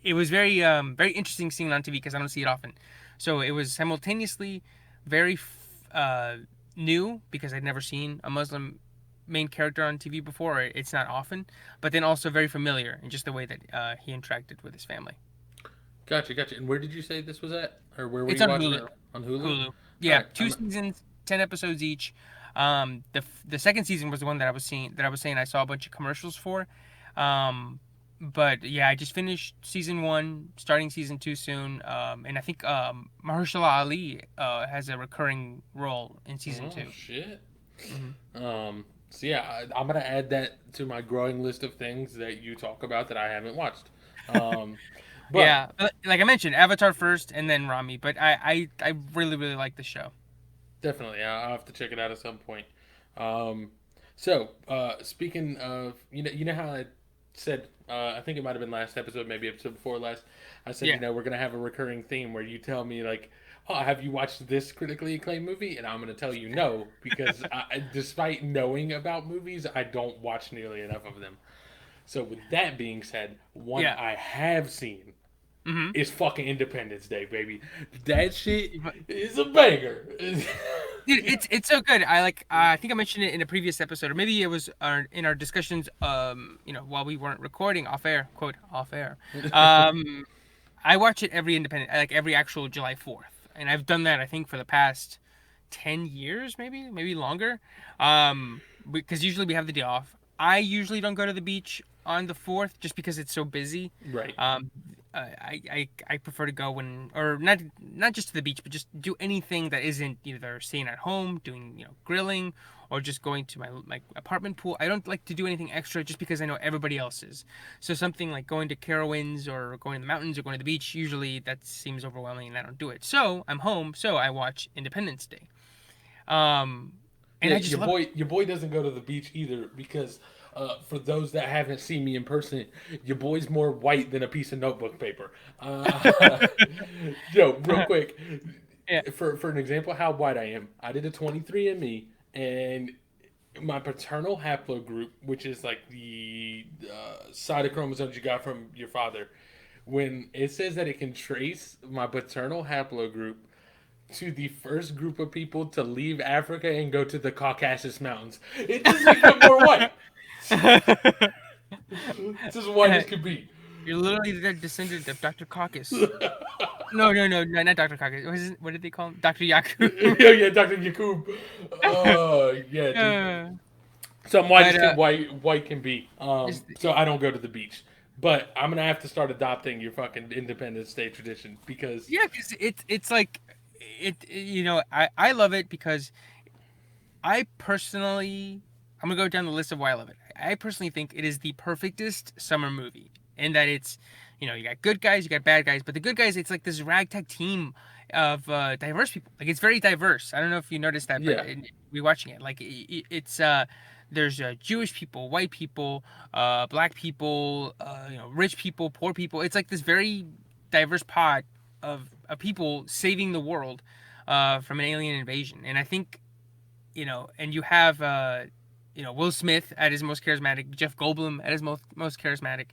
It was very interesting seeing it on TV because I don't see it often. So it was simultaneously very new because I'd never seen a Muslim main character on TV before. It's not often, but then also very familiar in just the way that he interacted with his family. Gotcha, gotcha. And where did you say this was at, or where were It's you on watching Hulu. it? On Hulu. Hulu. All Yeah, right, two seasons, 10 episodes each. The second season was the one that I was saying I saw a bunch of commercials for. Um, but yeah, I just finished season one, starting season two soon. And I think Mahershala Ali has a recurring role in season oh two. shit. Hmm. So yeah, I'm gonna add that to my growing list of things that you talk about that I haven't watched. Um, but Yeah, like I mentioned, Avatar first, and then Rami. But I really like the show. definitely, I'll have to check it out at some point. Um, so speaking of, you know how I said, I think it might have been last episode, maybe episode before last. I said, Yeah, we're gonna have a recurring theme where you tell me like, oh, have you watched this critically acclaimed movie? And I'm gonna tell you no because despite knowing about movies, I don't watch nearly enough of them. So with that being said, one yeah. I have seen Mm-hmm. is fucking Independence Day, baby. That shit is a banger. Dude, it's so good. I like. I think I mentioned it in a previous episode, or maybe it was in our discussions. While we weren't recording off air, quote off air. Um, I watch it every independent, like every actual July 4th, and I've done that I think for the past 10 years, maybe longer. Because usually we have the day off. I usually don't go to the beach on the 4th just because it's so busy. right. I prefer to go when, or not just to the beach, but just do anything that isn't either staying at home, doing grilling, or just going to my apartment pool. I don't like to do anything extra just because I know everybody else is. So something like going to Carowinds or going to the mountains or going to the beach, usually that seems overwhelming and I don't do it. So I'm home, so I watch Independence Day. Um, and Yeah, I just love it. your boy doesn't go to the beach either because for those that haven't seen me in person, your boy's more white than a piece of notebook paper. Yo, real quick, Yeah. for an example, how white I am, I did a 23andMe, and my paternal haplogroup, which is like the side of chromosomes you got from your father, when it says that it can trace my paternal haplogroup to the first group of people to leave Africa and go to the Caucasus Mountains. It doesn't become more white. It's as white as could be. You're literally the descendant of Dr. Caucus. No, no, no, no, not Dr. Caucus. What did they call him? Dr. Yaku. Yeah, Dr. Yakub. Oh, yeah, dude. uh, So I'm white but as can white can be. just So I don't go to the beach. But I'm gonna have to start adopting your fucking Independence Day tradition because yeah, because it's like I love it because I personally I'm gonna go down the list of why I love it. I personally think it is the perfectest summer movie in that it's you got good guys, you got bad guys, but the good guys it's like this ragtag team of diverse people. Like it's very diverse. I don't know if you noticed that, but yeah, rewatching it, like it's there's Jewish people, white people, black people, rich people, poor people. It's like this very diverse pod of people saving the world from an alien invasion, and I think and you have Will Smith at his most charismatic, Jeff Goldblum at his most charismatic.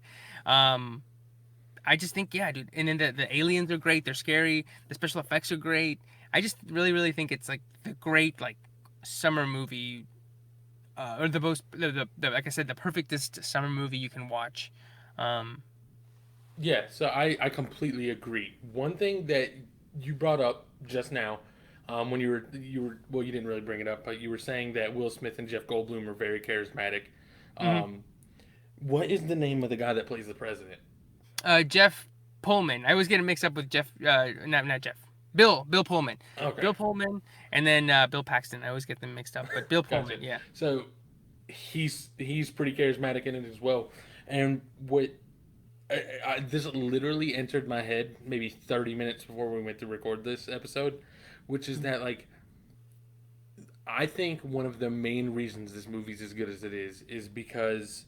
Um, I just think yeah, dude. And then the aliens are great. They're scary. The special effects are great. I just really think it's like the great like summer movie, or the most the like I said the perfectest summer movie you can watch. Um, yeah. So I completely agree. One thing that you brought up just now, when you were well, you didn't really bring it up, but you were saying that Will Smith and Jeff Goldblum are very charismatic. mhm. Um, what is the name of the guy that plays the president? Jeff Pullman. I always get it mixed up with Jeff. Not Jeff. Bill Pullman. Okay, Bill Pullman, and then Bill Paxton. I always get them mixed up, but Bill gotcha. Pullman. Yeah. So he's pretty charismatic in it as well. And what this literally entered my head maybe 30 minutes before we went to record this episode, which is that like I think one of the main reasons this movie's as good as it is because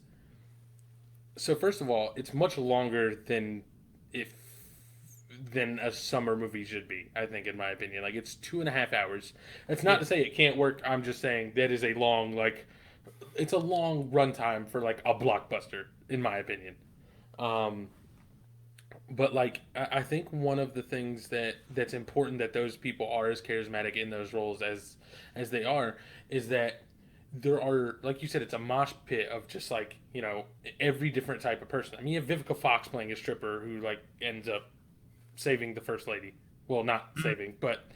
so first of all, it's much longer if than a summer movie should be. I think, in my opinion, like it's 2.5 hours. That's not Yeah. to say it can't work. I'm just saying that is a long it's a long runtime for like a blockbuster, in my opinion. Um, but like I think one of the things that's important that those people are as charismatic in those roles as they are is that there are, like you said, it's a mosh pit of just like every different type of person. I mean, you have Vivica Fox playing a stripper who like ends up saving the first lady. Well, not saving, but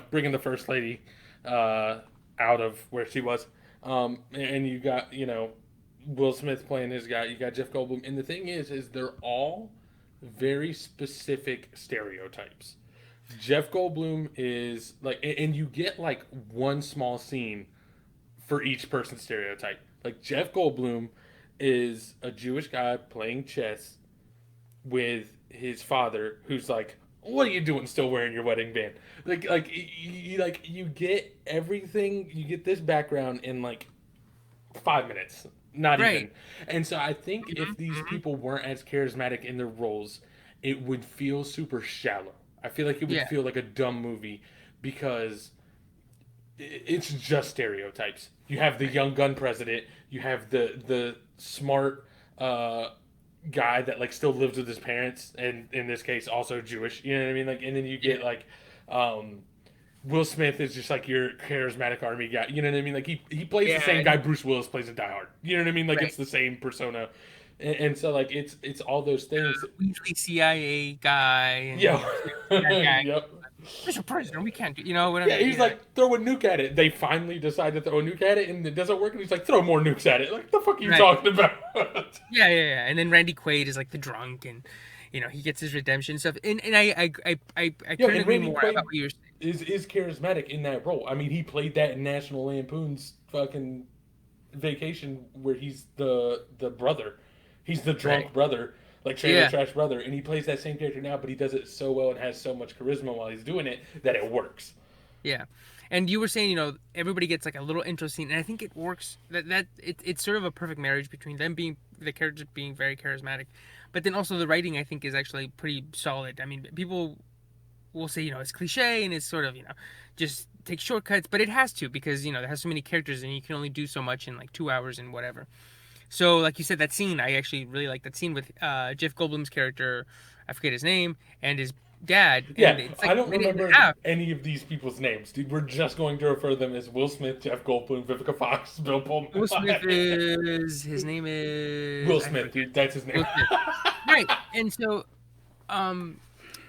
bringing the first lady out of where she was. And you got Will Smith playing his guy. You got Jeff Goldblum, and the thing is they're all very specific stereotypes. Jeff Goldblum is like, and you get like one small scene for each person's stereotype. Like Jeff Goldblum is a Jewish guy playing chess with his father, who's like, "What are you doing, still wearing your wedding band?" You get everything. You get this background in like 5 minutes, not Right. even. And so I think if these Hmm. people weren't as charismatic in their roles, it would feel super shallow. I feel like it would Yeah. feel like a dumb movie because it's just stereotypes. You have the Right. young gun president. You have the smart guy that like still lives with his parents, and in this case also Jewish. You know what I mean? Like, and then you Yeah. get like um, Will Smith is just like your charismatic army guy. You know what I mean? Like he plays the same Yeah. guy Bruce Willis plays in Die Hard. You know what I mean? Like Right. it's the same persona, and so like it's all those things. Weasley CIA guy Yeah. and that guy. Yep. Mr. President, we can't do, Yeah, whatever. he's Yeah, like, throw a nuke at it. They finally decide to throw a nuke at it, and it doesn't work. And he's like, throw more nukes at it. Like, the fuck are you right. talking about? Yeah. And then Randy Quaid is like the drunk, and he gets his redemption stuff. And I Yo, couldn't and agree Randy more about Quaid what you're saying. is charismatic in that role. I mean, he played that in National Lampoon's fucking Vacation, where he's the brother. He's the Right. drunk brother, like trailer Yeah. trash brother, and he plays that same character now, but he does it so well and has so much charisma while he's doing it that it works. Yeah. And you were saying, everybody gets like a little intro scene, and I think it works. It's sort of a perfect marriage between them being the characters being very charismatic, but then also the writing I think is actually pretty solid. I mean, people will say it's cliche and it's sort of just take shortcuts, but it has to because it has so many characters and you can only do so much in like 2 hours and whatever. So like you said, that scene I actually really like that scene with Jeff Goldblum's character. I forget his name and his dad, Yeah, and it's like I a don't minute and remember a half. any of these people's names, dude. We're just going to refer to them as Will Smith, Jeff Goldblum, Vivica Fox, Bill Pullman. Will Smith is his name Will is I Smith, forget. dude, that's his name. Will Smith. Right. And so um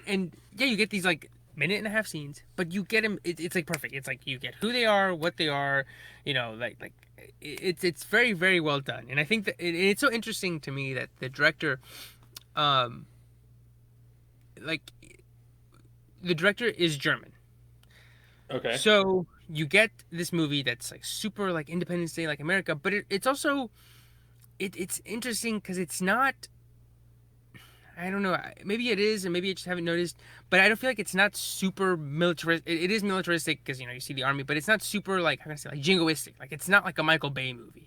and yeah, you get these like minute and a half scenes, but you get them. It's like perfect. It's like you get who they are, what they are, like it's very very well done. And I think that it's so interesting to me that the director, um, like the director is German. Okay. So you get this movie that's like super like Independence Day, like America, but it's also it's interesting because it's not. I don't know. Maybe it is, and maybe I just haven't noticed. But I don't feel like it's not super militaristic. It is militaristic because you see the army, but it's not super like how can I say like jingoistic. Like it's not like a Michael Bay movie.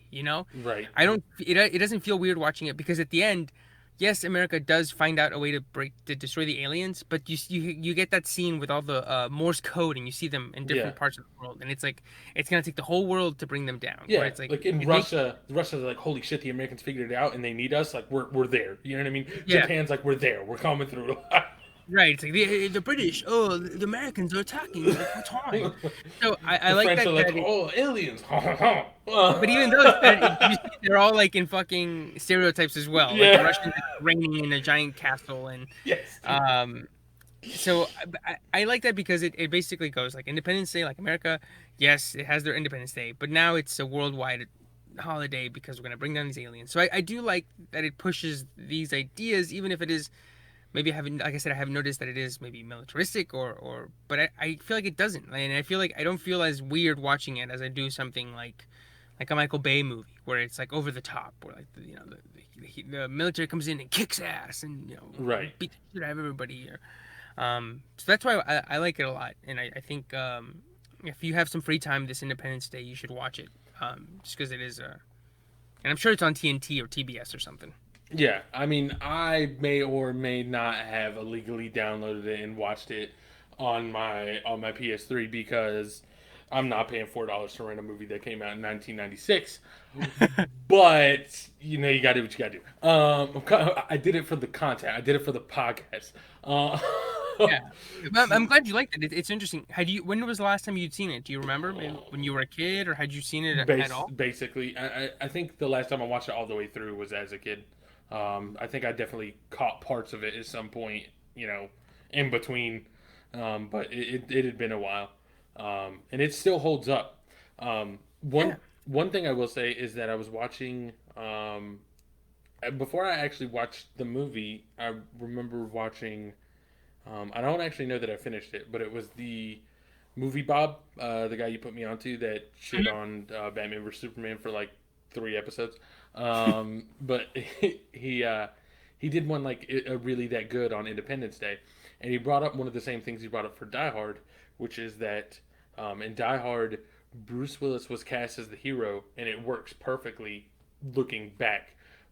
Right. I don't. It doesn't feel weird watching it because at the end, yes, America does find out a way to destroy the aliens, but you get that scene with all the Morse code and you see them in Yeah. different parts of the world, and it's like it's gonna take the whole world to bring them down. Where Yeah, it's like like in it makes Russia, Russia's like, holy shit, the Americans figured it out and they need us. Like we're there. You know what I mean? yeah. Japan's like, we're there. We're coming through. Right, it's like the British. Oh, the Americans are attacking all the time. So I The like French are like, that it, oh, aliens. but even though they're all like in fucking stereotypes as well. Like the Yeah. Russians are reigning in a giant castle, and Yes. um, so I like that because it basically goes like Independence Day, like America. Yes, it has their Independence Day, but now it's a worldwide holiday because we're gonna bring down these aliens. So I do like that it pushes these ideas, even if it is maybe I haven't, like I said, I haven't noticed that it is maybe militaristic but I feel like it doesn't, and I feel like I don't feel as weird watching it as I do something like a Michael Bay movie where it's like over the top, where like the military comes in and kicks ass and Right. beat the shit out of everybody here. So that's why I like it a lot, and I think if you have some free time this Independence Day, you should watch it, just because it is and I'm sure it's on TNT or TBS or something. Yeah, I mean, I may or may not have illegally downloaded it and watched it on my PS3 because I'm not paying $4 to rent a movie that came out in 1996. But you got to do what you got to do. I did it for the content. I did it for the podcast. Uh, Yeah, but I'm glad you liked it. It's interesting. When was the last time you'd seen it? Do you remember? Maybe when you were a kid, or had you seen it at all? Basically, I think the last time I watched it all the way through was as a kid. I think I definitely caught parts of it at some point, in between. But it had been a while, and it still holds up. One Yeah. one thing I will say is that I was watching. Before I actually watched the movie, I remember watching. I don't actually know that I finished it, but it was the movie Bob, the guy you put me onto that shit Mhm. on Batman vs Superman for like 3 episodes. But he did one like really that good on Independence Day, and he brought up one of the same things he brought up for Die Hard, which is that in Die Hard, Bruce Willis was cast as the hero, and it works perfectly looking back.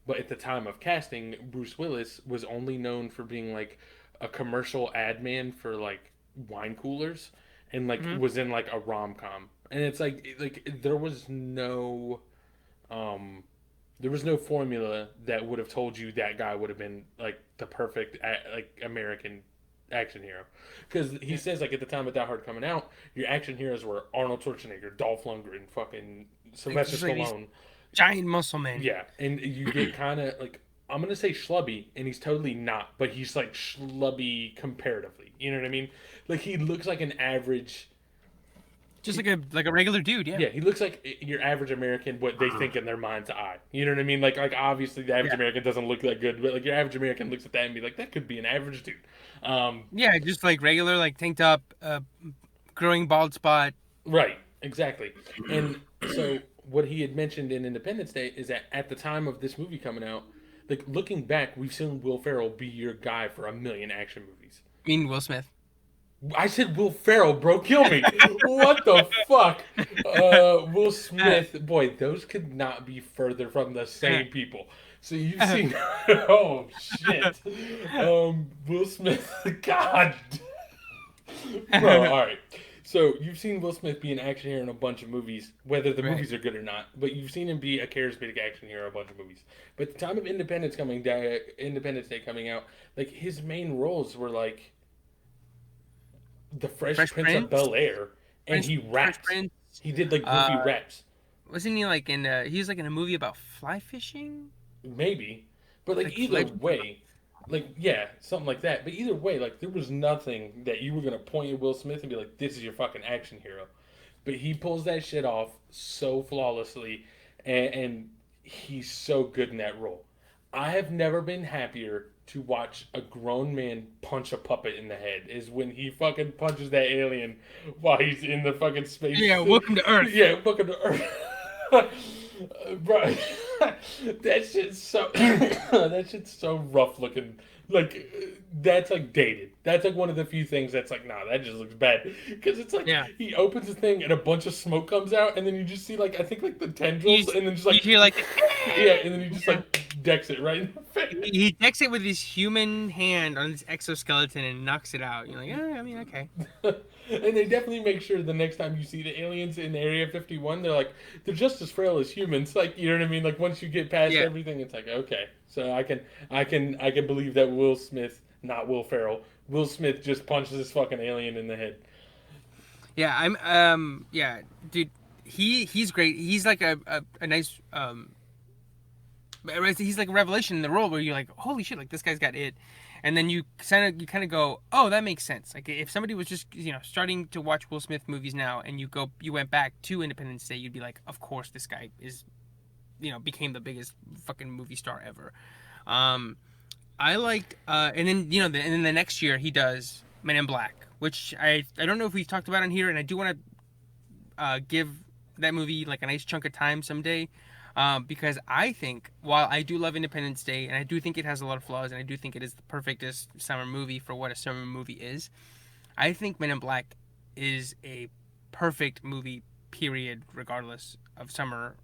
But at the time of casting, Bruce Willis was only known for being like a commercial ad man for like wine coolers and like Mhm. was in like a rom-com. And it's like um there was no formula that would have told you that guy would have been like the perfect like American action hero, because he Yeah. says like at the time of Die Hard coming out, your action heroes were Arnold Schwarzenegger, Dolph Lundgren, fucking Like Sylvester just like these Stallone. giant muscle men. Yeah, and you get kind of like I'm gonna say schlubby, and he's totally not, but he's like schlubby comparatively. You know what I mean? Like he looks like an average. Just like a regular dude, yeah. Yeah, he looks like your average American, what they think in their mind's eye. You know what I mean? Like obviously the average Yeah. American doesn't look that good, but like your average American looks at that and be like, that could be an average dude. Um, Yeah, just like regular, like tank top, growing bald spot. right, exactly. And so what he had mentioned in Independence Day is that at the time of this movie coming out, like looking back, we've seen Will Ferrell be your guy for a million action movies. I mean, Will Smith. I said Will Ferrell, bro. Kill me. What the fuck? Will Smith. Boy, those could not be further from the same people. So you've seen. Oh, shit. Will Smith. God. Bro, alright. So you've seen Will Smith be an action hero in a bunch of movies, whether the Right. movies are good or not. But you've seen him be a charismatic action hero in a bunch of movies. But at the time of Independence Day coming out, like his main roles were like the Fresh Fresh Prince of Prince. Bel Air, and he Fresh raps. Prince. He did like goofy Uh, raps, wasn't he like in? He was like in a movie about fly fishing, maybe. But like like either Legends of. way, like yeah, something like that. But either way, like there was nothing that you were gonna point at Will Smith and be like, "This is your fucking action hero." But he pulls that shit off so flawlessly, and he's so good in that role. I have never been happier to watch a grown man punch a puppet in the head is when he fucking punches that alien while he's in the fucking space. Yeah, Welcome to Earth. Yeah, fucking Earth. Bro, that shit's so that shit's so rough looking. Like that's like dated. That's like one of the few things that's like, nah, that just looks bad. Because it's like Yeah. he opens his thing and a bunch of smoke comes out, and then you just see like I think like the You, tendrils, and then just you like hear like yeah, and then he just yeah. like decks it right in the face. He decks it with his human hand on this exoskeleton and knocks it out. You're like, I mean, okay. And they definitely make sure the next time you see the aliens in Area 51, they're just as frail as humans. Like you know what I mean? Like once you get past Yeah. everything, it's like okay, so I can believe that Will Smith, not Will Ferrell, Will Smith just punches this fucking alien in the head. Yeah, yeah, dude, he's great. He's like a nice he's like a revelation in the role where you're like, holy shit, like this guy's got it. And then you kind of go, oh, that makes sense. Like if somebody was just starting to watch Will Smith movies now, and you went back to Independence Day, you'd be like, of course this guy is became the biggest fucking movie star ever. Um, I liked, and then and then the next year he does Men in Black, which I don't know if we've talked about on here, and I do want to give that movie like a nice chunk of time someday, because I think while I do love Independence Day and I do think it has a lot of flaws and I do think it is the perfectest summer movie for what a summer movie is, I think Men in Black is a perfect movie. Period, regardless of summer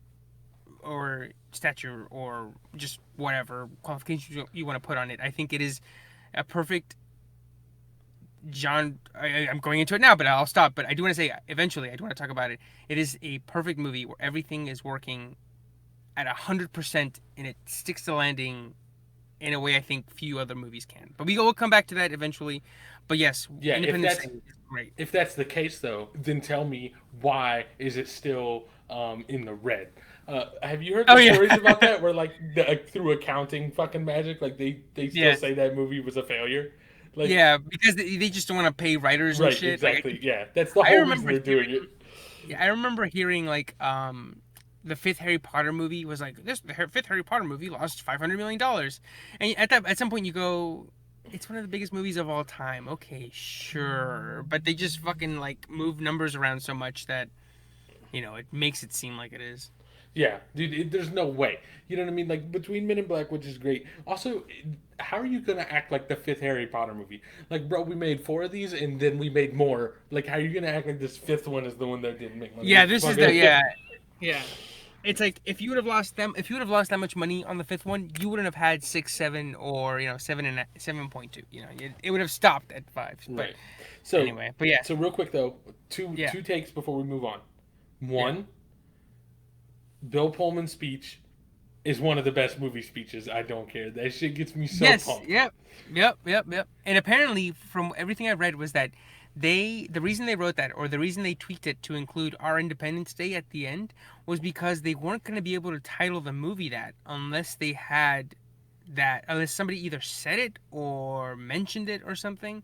or stature or just whatever qualifications you want to put on it. I think it is a perfect I'm going into it now, but I'll stop. But I do want to say eventually, I do want to talk about it. It is a perfect movie where everything is working at 100% and it sticks to landing in a way I think few other movies can. But we'll come back to that eventually. But yes, Yeah, Independence Day is great. if that's the case though, then tell me why is it still in the red? Have you heard Oh the yeah, stories about that? Where through accounting fucking magic, like they still yeah, say that movie was a failure. Like yeah. Because they just don't want to pay writers and right, shit. Like exactly. Yeah, that's the I whole reason remember they're doing hearing, it. yeah, I remember hearing like the fifth Harry Potter movie was like the fifth Harry Potter movie lost $500 million, and at some point you go, it's one of the biggest movies of all time. Okay, sure, but they just fucking like move numbers around so much that it makes it seem like it is. Yeah, dude, there's no way. You know what I mean? Like between Men in Black, which is great. Also, how are you gonna act like the fifth Harry Potter movie? Like, bro, we made four of these, and then we made more. Like, how are you gonna act like this fifth one is the one that didn't make money? Yeah, It's this is the fucking. yeah. It's like if you would have lost that much money on the fifth one, you wouldn't have had 6, 7, or 7.2. It would have stopped at 5. But Right. So, anyway, but yeah, so real quick though, two yeah, two takes before we move on. yeah. One, Bill Pullman's speech is one of the best movie speeches. I don't care. That shit gets me so Yes. pumped. Yep. And apparently, from everything I read, was that the reason they wrote that, or the reason they tweaked it to include Our Independence Day at the end, was because they weren't going to be able to title the movie that unless they had that unless somebody either said it or mentioned it or something.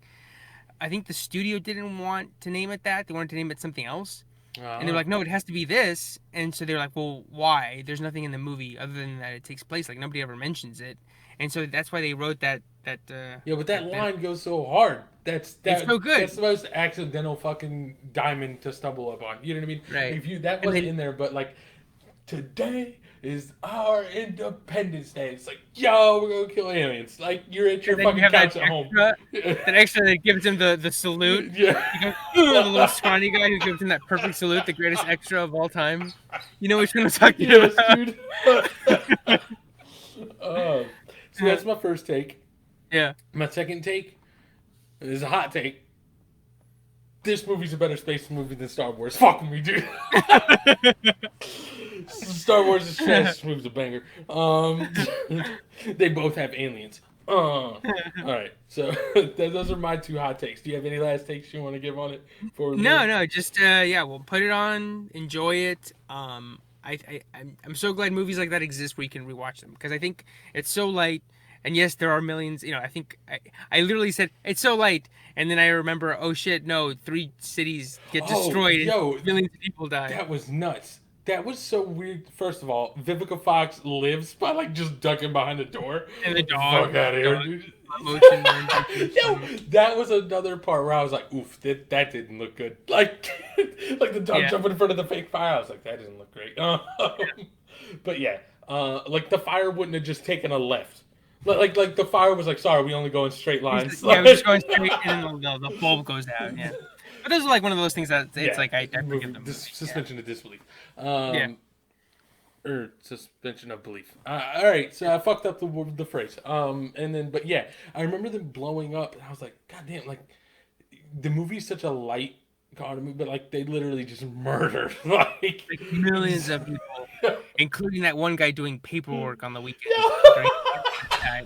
I think the studio didn't want to name it that. They wanted to name it something else. And they were Uh, like, no, it has to be this. And so they were like, well, why? There's nothing in the movie other than that it takes place. Like nobody ever mentions it. And so that's why they wrote yeah, but that that bit. line goes so hard. It's so That's good, the most accidental fucking diamond to stumble upon. You know what I mean? right? If you that And wasn't then in there, but like today is our Independence Day. It's like, yo, we're gonna kill aliens. Like you're at your you fucking have couch at home. that extra that gives him the salute. Yeah. He goes, "Ugh," the little scrawny guy who gives him that perfect salute, the greatest extra of all time. You know which one I'm talking Yes, about? dude. uh, so that's my first take. Yeah. My second take is a hot take. This movie's a better space movie than Star Wars. Fuck me, dude. Star Wars is trash. This movie's a banger. They both have aliens. All right. So those are my two hot takes. Do you have any last takes you want to give on it before we move? No, just yeah, we'll put it on, enjoy it. I'm so glad movies like that exist where you can rewatch them because I think it's so light. And yes, there are millions. You know, I think I literally said it's so light, and then I remember, oh shit, no, 3 cities get Oh, destroyed and yo, millions of people die that was nuts. That was so weird. First of all, Vivica Fox lives by like just ducking behind the door. and the Get the fuck out of here, dog dude. motion rendition is Yo, funny. that was another part where I was like, "Oof, that didn't look good." Like, like the dog Yeah, jumping in front of the fake fire. I was like, "That didn't look great." But yeah, like the fire wouldn't have just taken a left. Like the fire was like, "Sorry, we only go in straight lines." yeah, we're just going straight, and then the bulb goes out. Yeah, but those are like one of those things that it's Yeah, like I forgive movie the movie. Yeah, suspension of disbelief. yeah. Or suspension of belief. All right, so I fucked up the phrase. And then, but yeah, I remember them blowing up, and I was like, God damn, like the movie's such a light God movie, but like they literally just murdered like. Like millions of people, including that one guy doing paperwork on the weekends Yeah. during time.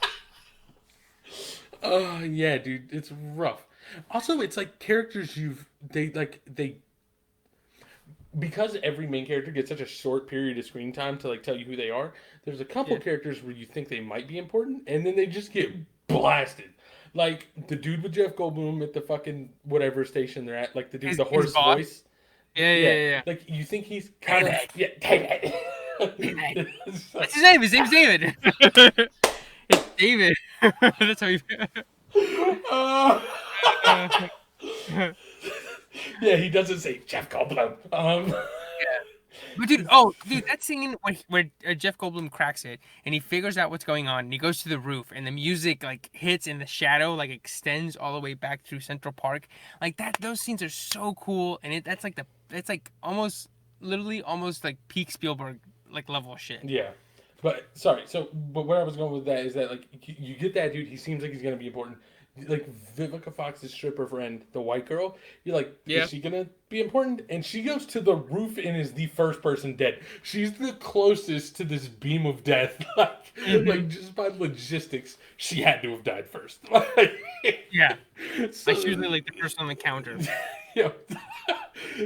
Oh yeah, dude, it's rough. Also, it's like characters they because every main character gets such a short period of screen time to like tell you who they are. There's a couple Yeah. characters where you think they might be important, and then they just get blasted. Like the dude with Jeff Goldblum at the fucking whatever station they're at, like the dude with the His hoarse boss. voice. Yeah, yeah, Yeah, yeah. like you think he's kind of yeah. David. That's his name. His name's David. It's David. That's how you. Uh, Uh, yeah, he doesn't say Jeff Goldblum. But dude, that scene where Jeff Goldblum cracks it and he figures out what's going on and he goes to the roof and the music like hits and the shadow like extends all the way back through Central Park, like that. Those scenes are so cool, and that's like almost literally almost like peak Spielberg like level shit. Yeah, but sorry. So, but where I was going with that is that like you get that dude. He seems like he's gonna be important. Like Vivica Fox's stripper friend, the white girl. You're like, Yeah. is she gonna be important? And she goes to the roof and is the first person dead. She's the closest to this beam of death. Like just by logistics, she had to have died first. Like, Yeah. so, Like usually like the person on the counter. yeah.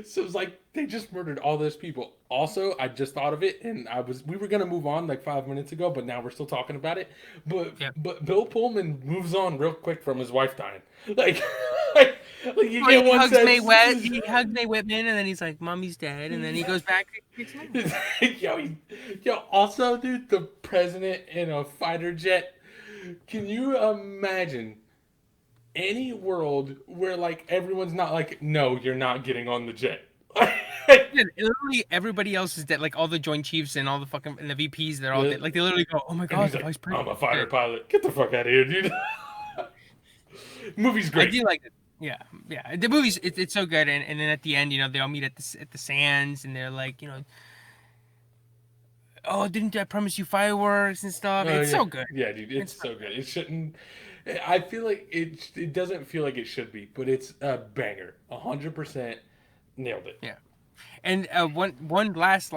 So it's like they just murdered all those people. Also, I just thought of it, and we were gonna move on like 5 minutes ago, but now we're still talking about it. But Yeah. but Bill Pullman moves on real quick from his wife dying. Like like you Or get one He hugs Mae Whitman, and then he's like, "Mommy's dead," and then he goes back and kicks Mae. yo, also, dude, the president in a fighter jet. Can you imagine any world where like everyone's not like, no, you're not getting on the jet. Yeah, literally everybody else is dead. Like all the Joint Chiefs and all the fucking and the VPs, they're all dead. Like they literally go, "Oh my And god, he's the like, vice I'm president." a fighter pilot. Get the fuck out of here, dude. Movie's I great. do like it. Yeah, yeah. The movie's it's so good, and then at the end, they all meet at the sands, and they're like, "Oh, didn't I promise you fireworks and stuff?" Oh It's yeah, so good. yeah, dude. It's It's so good. It shouldn't. I feel like it doesn't feel like it should be, but it's a banger. 100% nailed it. yeah. And one last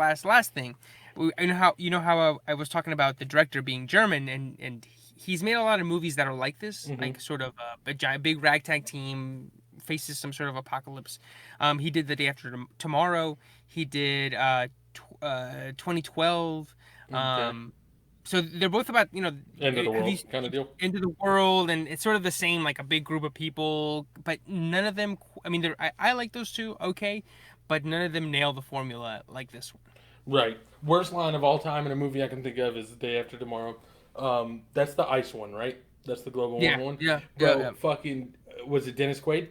thing, you know how I was talking about the director being German, and he's made a lot of movies that are like this, Mm-hmm. like sort of a giant big ragtag team faces some sort of apocalypse. He did The Day After Tomorrow. He did 2012. Okay. so they're both about End of the have world you kind of deal. into the world, and it's sort of the same, like a big group of people, but none of them. I mean, I like those two, okay, but none of them nail the formula like this one. Right. Worst line of all time in a movie I can think of is The Day After Tomorrow. That's the ice one, right? That's the global Yeah, warming one. yeah, yeah, Bro, yeah. fucking was it Dennis Quaid?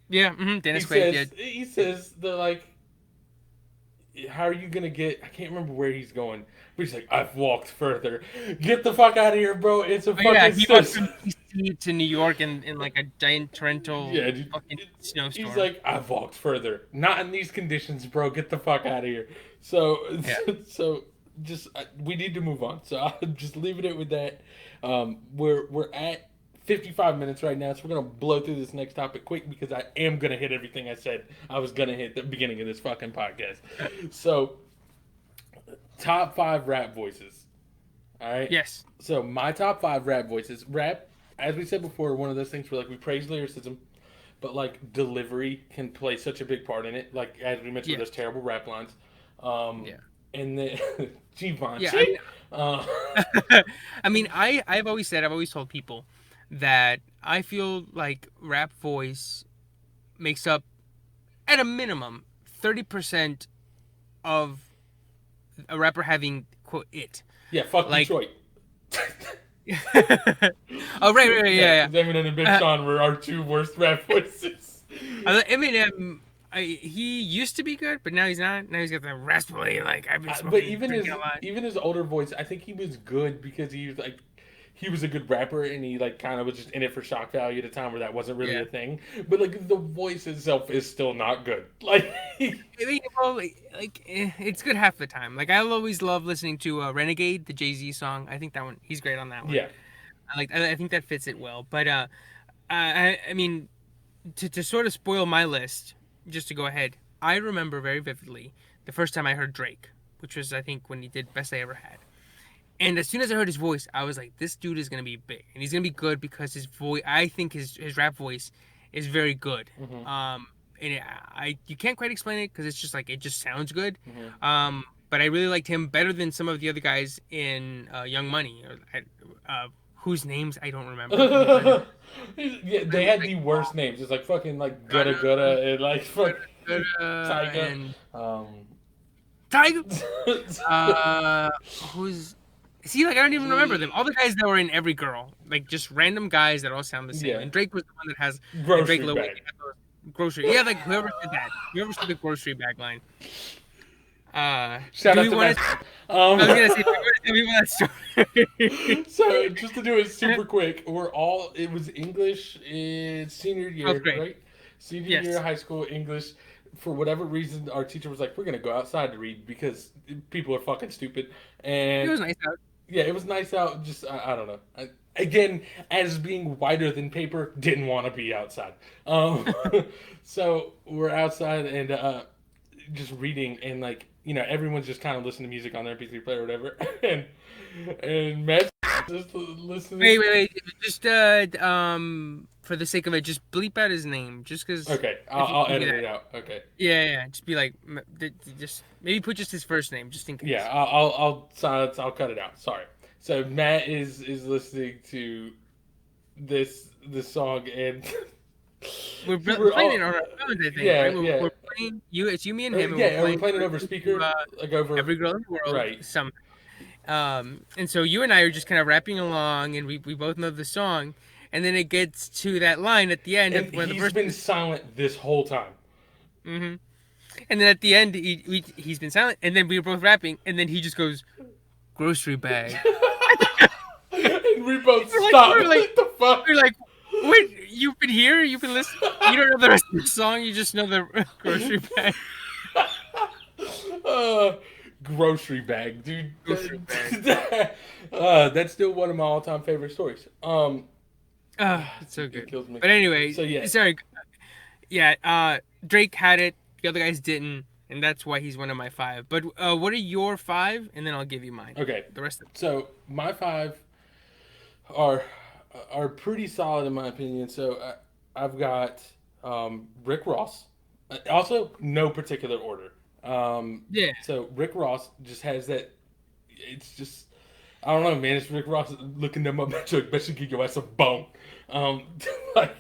Yeah, He Dennis Quaid. Yeah, says he says the like how are you gonna get? I can't remember where he's going, but he's like, I've walked further. Get the fuck out of here, bro! It's a oh, yeah. fucking He walked sis. from DC to New York in like a giant Yeah, torrential dude. fucking He's snowstorm. like, I've walked further. Not in these conditions, bro. Get the fuck out of here. So, Yeah. so just we need to move on. So I'm just leaving it with that. We're at 55 minutes right now, so we're gonna blow through this next topic quick because I am gonna hit everything I said I was gonna hit at the beginning of this fucking podcast. So, top five rap voices. All right. Yes. So my top five rap voices. Rap, as we said before, one of those things where like we praise lyricism, but like delivery can play such a big part in it. Like as we mentioned, Yeah. with those terrible rap lines. Um, Yeah. and then Yeah. I Givenchy. mean, Uh, I mean, I've always told people that I feel like rap voice makes up at a minimum 30% of a rapper having quote it. yeah, fuck Like, Detroit. oh right, Yeah, yeah, because Eminem and Big yeah. Sean were our two worst rap voices. Eminem, he used to be good, but now he's not. Now he's got the raspberry. Like I've been But smoking, drinking a lot. even his older voice, I think he was good because he was a good rapper and he like kind of was just in it for shock value at a time where that wasn't really Yeah. a thing. But like the voice itself is still not good. Like I mean, well, it's good half the time. Like I'll always love listening to "Renegade," the Jay-Z song. I think that one, he's great on that one. yeah, I think that fits it well. But I mean, to sort of spoil my list, just to go ahead, I remember very vividly the first time I heard Drake, which was I think when he did "Best I Ever Had." And as soon as I heard his voice, I was like, "This dude is gonna be big, and he's gonna be good because his voice. I think his rap voice is very good. hmm And you can't quite explain it because it's just like it just sounds good. hmm But I really liked him better than some of the other guys in Young Money, whose names I don't remember. yeah, I they was had like the worst names. It's like fucking like Gutta Gunna, Gutta and like fuck Tyga. and Um, Tiger. Who's See, like I don't even remember them. All the guys that were in Every Girl, like just random guys that all sound the same. yeah, And Drake was the one that has and Drake grocery Lil Wayne bag. had those grocery. Yeah, like whoever did that, whoever said the grocery bag line. Shout Do out we to want Matt. to? I was gonna say, do we want that story? So just to do it super quick, it was English in senior Twelfth year, grade. right? Senior year Yes. of high school English. For whatever reason, our teacher was like, "We're gonna go outside to read because people are fucking stupid." It And was nice out. yeah, it was nice out. Just I don't know. Again, as being whiter than paper, didn't want to be outside. Um, so we're outside and just reading, and like everyone's just kind of listening to music on their MP3 player or whatever, and Matt's just listening. Wait. Just for the sake of it, just bleep out his name, just because. Okay, If you I'll can do edit that. it out. Okay, Yeah. Just be like, just maybe put just his first name, just in yeah, case. I'll silence. I'll cut it out. Sorry. So Matt is listening to this song and We're we're playing all it on our phones, I think, yeah right? yeah We're playing you. It's you, me, and him, and we're yeah. Are we playing playing it over speaker like over "Every Girl in the World." right? Some, and so you and I are just kind of rapping along, and we both know the song, and then it gets to that line at the end And of one of the he's been verses. silent this whole time. Hmm. And then at the end, he's been silent, and then we were both rapping, and then he just goes, "Grocery bag." And we both We're like, stop. we're like, What the fuck? we're like, wait, you've been here, you've been listening, you don't know the rest of the song, you just know the grocery bag. uh, grocery bag, dude. Grocery bag. That's still one of my all-time favorite stories. It's so It good. kills me. But anyway, So yeah, sorry. Yeah, Drake had it. The other guys didn't, and that's why he's one of my five. But what are your five? And then I'll give you mine. okay. The rest of So my five are are pretty solid in my opinion. So I've got Rick Ross. Also, no particular order. yeah, So Rick Ross just has that. It's just I don't know, man. It's Rick Ross looking them up. Bet you give your ass a bone. Um, like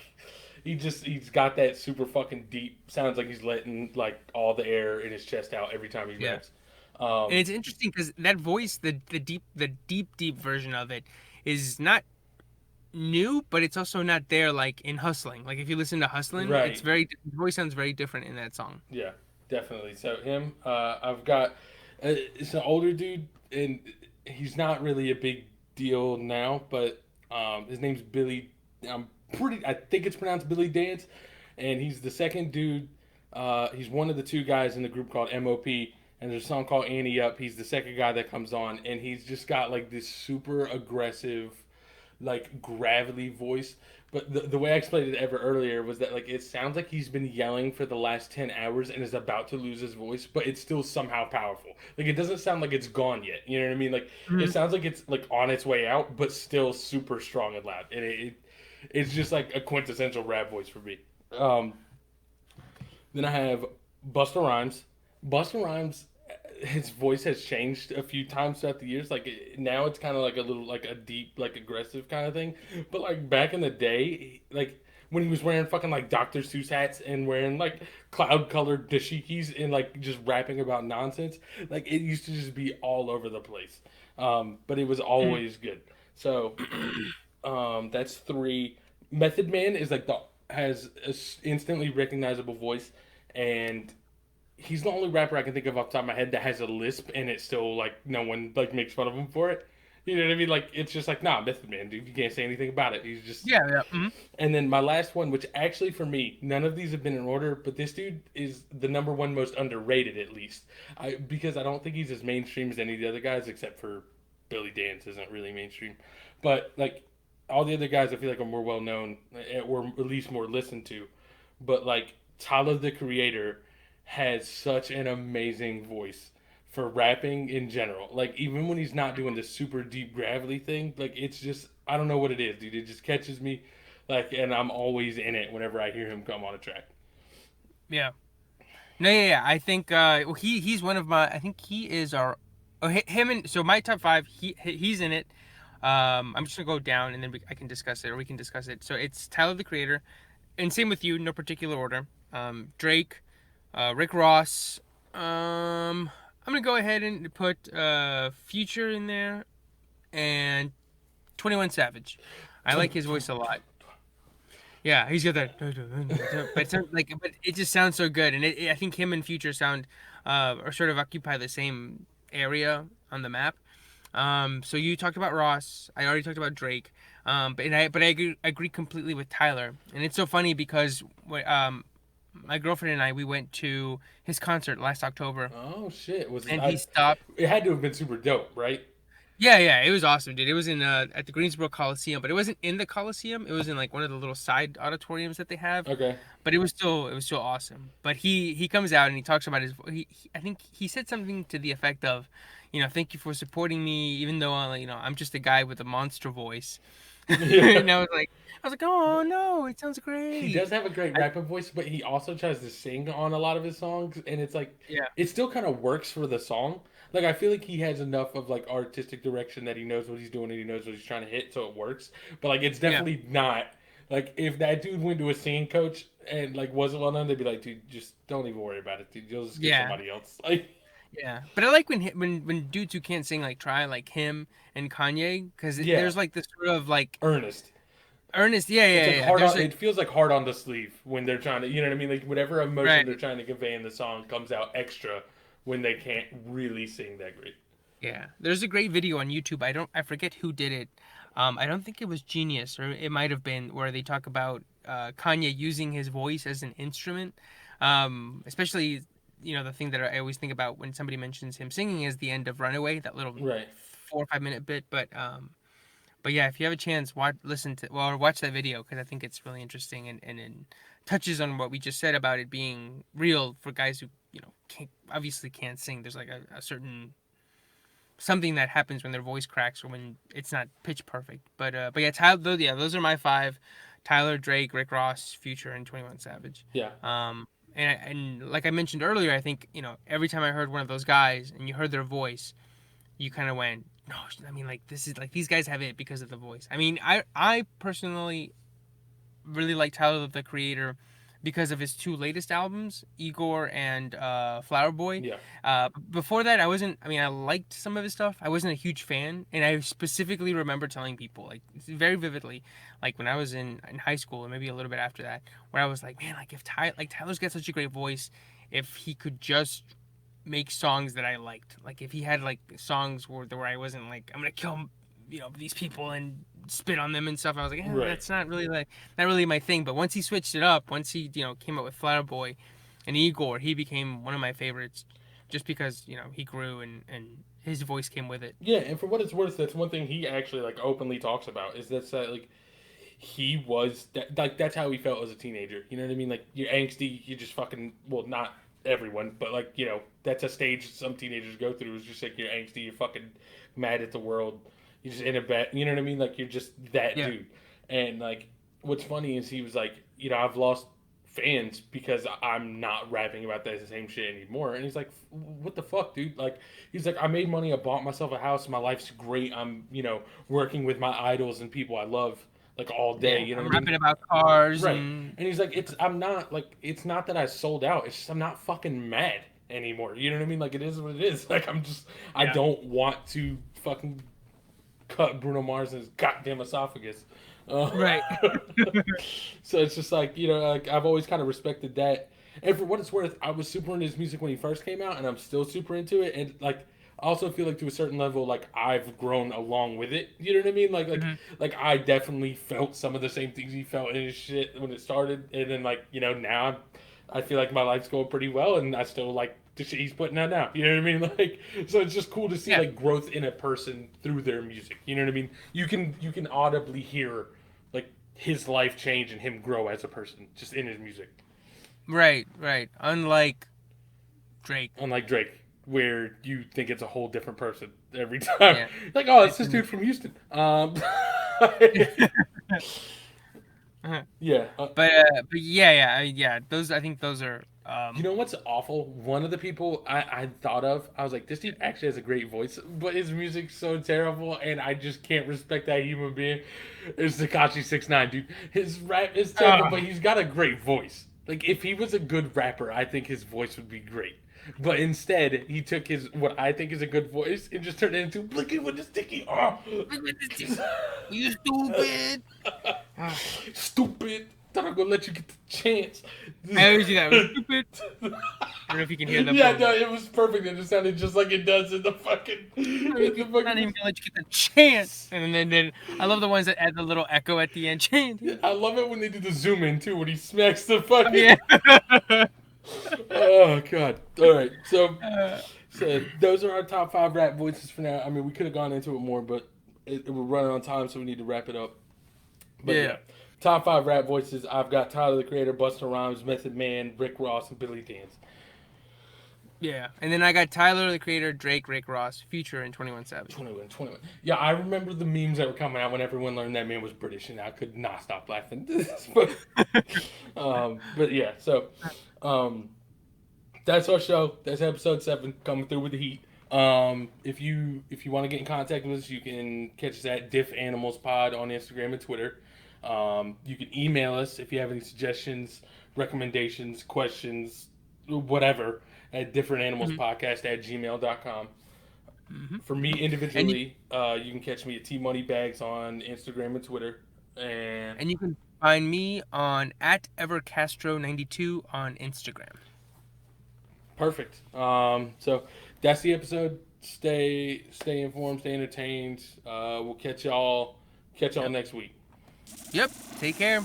he's got that super fucking deep. Sounds like he's letting like all the air in his chest out every time he Yeah. raps. And Um, it's interesting because that voice, the deep version of it, is not new, but it's also not there like in Hustling. Like if you listen to Hustling, it's right. very his voice sounds very different in that song. Yeah, definitely. So him, I've got. It's an older dude, and he's not really a big deal now, but his name's Billy. I'm pretty. I think it's pronounced Billy Dance, and he's the second dude. He's one of the two guys in the group called MOP, and there's a song called Annie Up. He's the second guy that comes on, and he's just got like this super aggressive, like gravelly voice. But the way I explained it ever earlier was that like it sounds like he's been yelling for the last 10 hours and is about to lose his voice, but it's still somehow powerful. Like it doesn't sound like it's gone yet. You know what I mean? Like it Mhm. sounds like it's like on its way out, but still super strong and loud. And it's just like a quintessential rap voice for me. Um, then I have Busta Rhymes. Busta Rhymes, his voice has changed a few times throughout the years. Like now, it's kind of like a little like a deep, like aggressive kind of thing. But like back in the day, like when he was wearing fucking like Dr. Seuss hats and wearing like cloud colored dashikis and like just rapping about nonsense, like it used to just be all over the place. But it was Mhm. always good. So that's three. Method Man is like the has a instantly recognizable voice, and he's the only rapper I can think of off the top of my head that has a lisp, and it's still like no one like makes fun of him for it. You know what I mean? Like it's just like nah, Method Man, dude. You can't say anything about it. He's just. Yeah, yeah. And then my last one, which actually for me, none of these have been in order, but this dude is the number one most underrated at least. Because I don't think he's as mainstream as any of the other guys, except for Billy Dance isn't really mainstream. But like all the other guys, I feel like are more well known or at least more listened to. But like Tyler the Creator has such an amazing voice for rapping in general. Like even when he's not doing the super deep gravelly thing, like it's just I don't know what it is, dude. It just catches me, like, and I'm always in it whenever I hear him come on a track. Yeah. No, yeah, yeah. I think well, he's one of my. I think he is our. Oh, him and so my top five. He's in it. I'm just gonna go down and then I can discuss it, or we can discuss it. So it's Tyler the Creator, and same with you, no particular order. Drake, Rick Ross. I'm gonna go ahead and put Future in there and 21 Savage. I like his voice a lot. Yeah, he's got that, but it sounds like, but it just sounds so good, and I think him and Future sound, or sort of occupy the same area on the map. So you talked about Ross. I already talked about Drake. But I agree completely with Tyler, and it's so funny because my girlfriend and I we went to his concert last October, Oh shit! Was it? and he stopped. It had to have been super dope, right? Yeah, yeah, it was awesome, dude. It was in at the Greensboro Coliseum, but it wasn't in the Coliseum. It was in like one of the little side auditoriums that they have. Okay. But it was still awesome. But he comes out and he talks about I think he said something to the effect of, thank you for supporting me, even though I'm just a guy with a monster voice. Yeah. And I was like, oh no, it sounds He great. does have a great I, rapping voice, but he also tries to sing on a lot of his songs, and it's like yeah, it still kind of works for the song. Like I feel like he has enough of like artistic direction that he knows what he's doing and he knows what he's trying to hit, so it works. But like it's yeah, definitely not like if that dude went to a singing coach and like wasn't well known, they'd be like, dude, just don't even worry about it, dude. You'll just get yeah, somebody else. Like yeah. But I like when dudes who can't sing like try like him and Kanye because yeah, there's like this sort of like earnest. earnest. Yeah, It's yeah, like yeah. hard There's on. a It feels like hard on the sleeve when they're trying to. You know what I mean? Like whatever emotion right. they're trying to convey in the song comes out extra when they can't really sing that great. Yeah, there's a great video on YouTube. I forget who did it. I don't think it was Genius, or it might have been where they talk about Kanye using his voice as an instrument. Especially, the thing that I always think about when somebody mentions him singing is the end of Runaway, that little Right. 4 or 5 minute bit. But yeah, if you have a chance, or watch that video because I think it's really interesting and touches on what we just said about it being real for guys who obviously can't sing. There's like a certain something that happens when their voice cracks or when it's not pitch perfect. But yeah, those are my five: Tyler, Drake, Rick Ross, Future, and 21 Savage. Yeah. And like I mentioned earlier, I think every time I heard one of those guys and you heard their voice, you kind of went, no, I mean, like, this is like these guys have it because of the voice. I mean, I personally really like Tyler the Creator because of his two latest albums, Igor and Flower Boy. Yeah. Before that, I wasn't. I mean, I liked some of his stuff. I wasn't a huge fan, and I specifically remember telling people, like, very vividly, like when I was in high school and maybe a little bit after that, where I was like, man, like if Tyler's got such a great voice, if he could just make songs that I liked, like if he had like songs where I wasn't like I'm gonna kill these people and spit on them and stuff. I was like, Right. that's not really my thing. But once he switched it up, once he came up with Flower Boy and Igor, he became one of my favorites, just because he grew and his voice came with it. Yeah, and for what it's worth, that's one thing he actually like openly talks about is that like he was like that's how he felt as a teenager. You know what I mean? Like you're angsty, you just fucking well not everyone, but like that's a stage some teenagers go through. It's just like you're angsty, you're fucking mad at the world, you're just in a bed. You know what I mean? Like you're just that Yeah. dude. And like what's funny is he was like, I've lost fans because I'm not rapping about that same shit anymore. And he's like, what the fuck, dude? Like, he's like, I made money, I bought myself a house, my life's great. I'm, working with my idols and people I love like all day. Yeah, You know I'm what I mean? rapping about cars Right. and And he's like, I'm not like, it's not that I sold out. It's just I'm not fucking mad anymore. You know what I mean? Like it is what it is. Like I yeah, don't want to fucking cut Bruno Mars's goddamn esophagus. right. So it's just like like I've always kind of respected that. And for what it's worth, I was super into his music when he first came out, and I'm still super into it. And like, I also feel like to a certain level, like I've grown along with it. You know what I mean? Mhm. Like I definitely felt some of the same things he felt in his shit when it started, and then like now I feel like my life's going pretty well, and I still like the shit he's putting out now. You know what I mean? Like, so it's just cool to see Yeah, like growth in a person through their music. You know what I mean? You can audibly hear like his life change and him grow as a person just in his music. right. Unlike Drake. Unlike Drake, where you think it's a whole different person every time. Yeah. Like, oh, it's It's this an- dude from Houston. Yeah. but yeah. Those I think those are You know what's awful? One of the people I thought of, I was like, this dude actually has a great voice, but his music's so terrible, and I just can't respect that human being. Is Takashi 69, dude. His rap is terrible, but he's got a great voice. Like, if he was a good rapper, I think his voice would be great. But instead, he took his what I think is a good voice and just turned it into "Look at with the sticky." Oh, You stupid. stupid! Thought I'm gonna let you get the chance. I always do that. Stupid. I don't know if you can hear the Yeah, boom. no, it was perfect. It just sounded just like it does in the fucking. In the I'm not even gonna let you get the chance. And then I love the ones that add the little echo at the end. Chant. I love it when they do the zoom in too, when he smacks the fucking. Yeah. Oh god! All right, so Uh, those are our top 5 rap voices for now. I mean, we could have gone into it more, but we're running on time, so we need to wrap it up. But yeah, Yeah. top 5 rap voices. I've got Tyler the Creator, Busta Rhymes, Method Man, Rick Ross, and Billy Dance. Yeah. And then I got Tyler the Creator, Drake, Rick Ross, Future, and 21 Savage. 21. Yeah, I remember the memes that were coming out when everyone learned that man was British, and I could not stop laughing. But yeah, so that's our show. That's episode 7, coming through with the heat. If you want to get in contact with us, you can catch us at Diff Animals Pod on Instagram and Twitter. You can email us if you have any suggestions, recommendations, questions, whatever, at differentanimalspodcast@gmail.com. For me individually, you can catch me at TMoneyBags on Instagram and Twitter. And And you can find me on @evercastro92 on Instagram. perfect. So that's the episode. Stay informed, stay entertained. We'll catch y'all next week. Yep. Take care.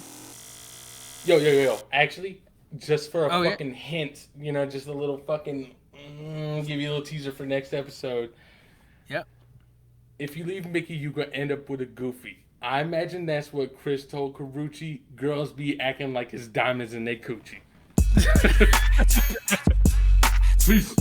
Yo. Actually, just for a Oh, yeah. fucking hint, just a little fucking give you a little teaser for next episode. Yep. If you leave Mickey, you gonna end up with a Goofy. I imagine that's what Chris told Carucci. Girls be acting like it's diamonds in they coochie. Peace.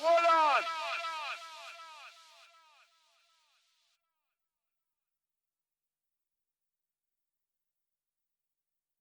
Hold on!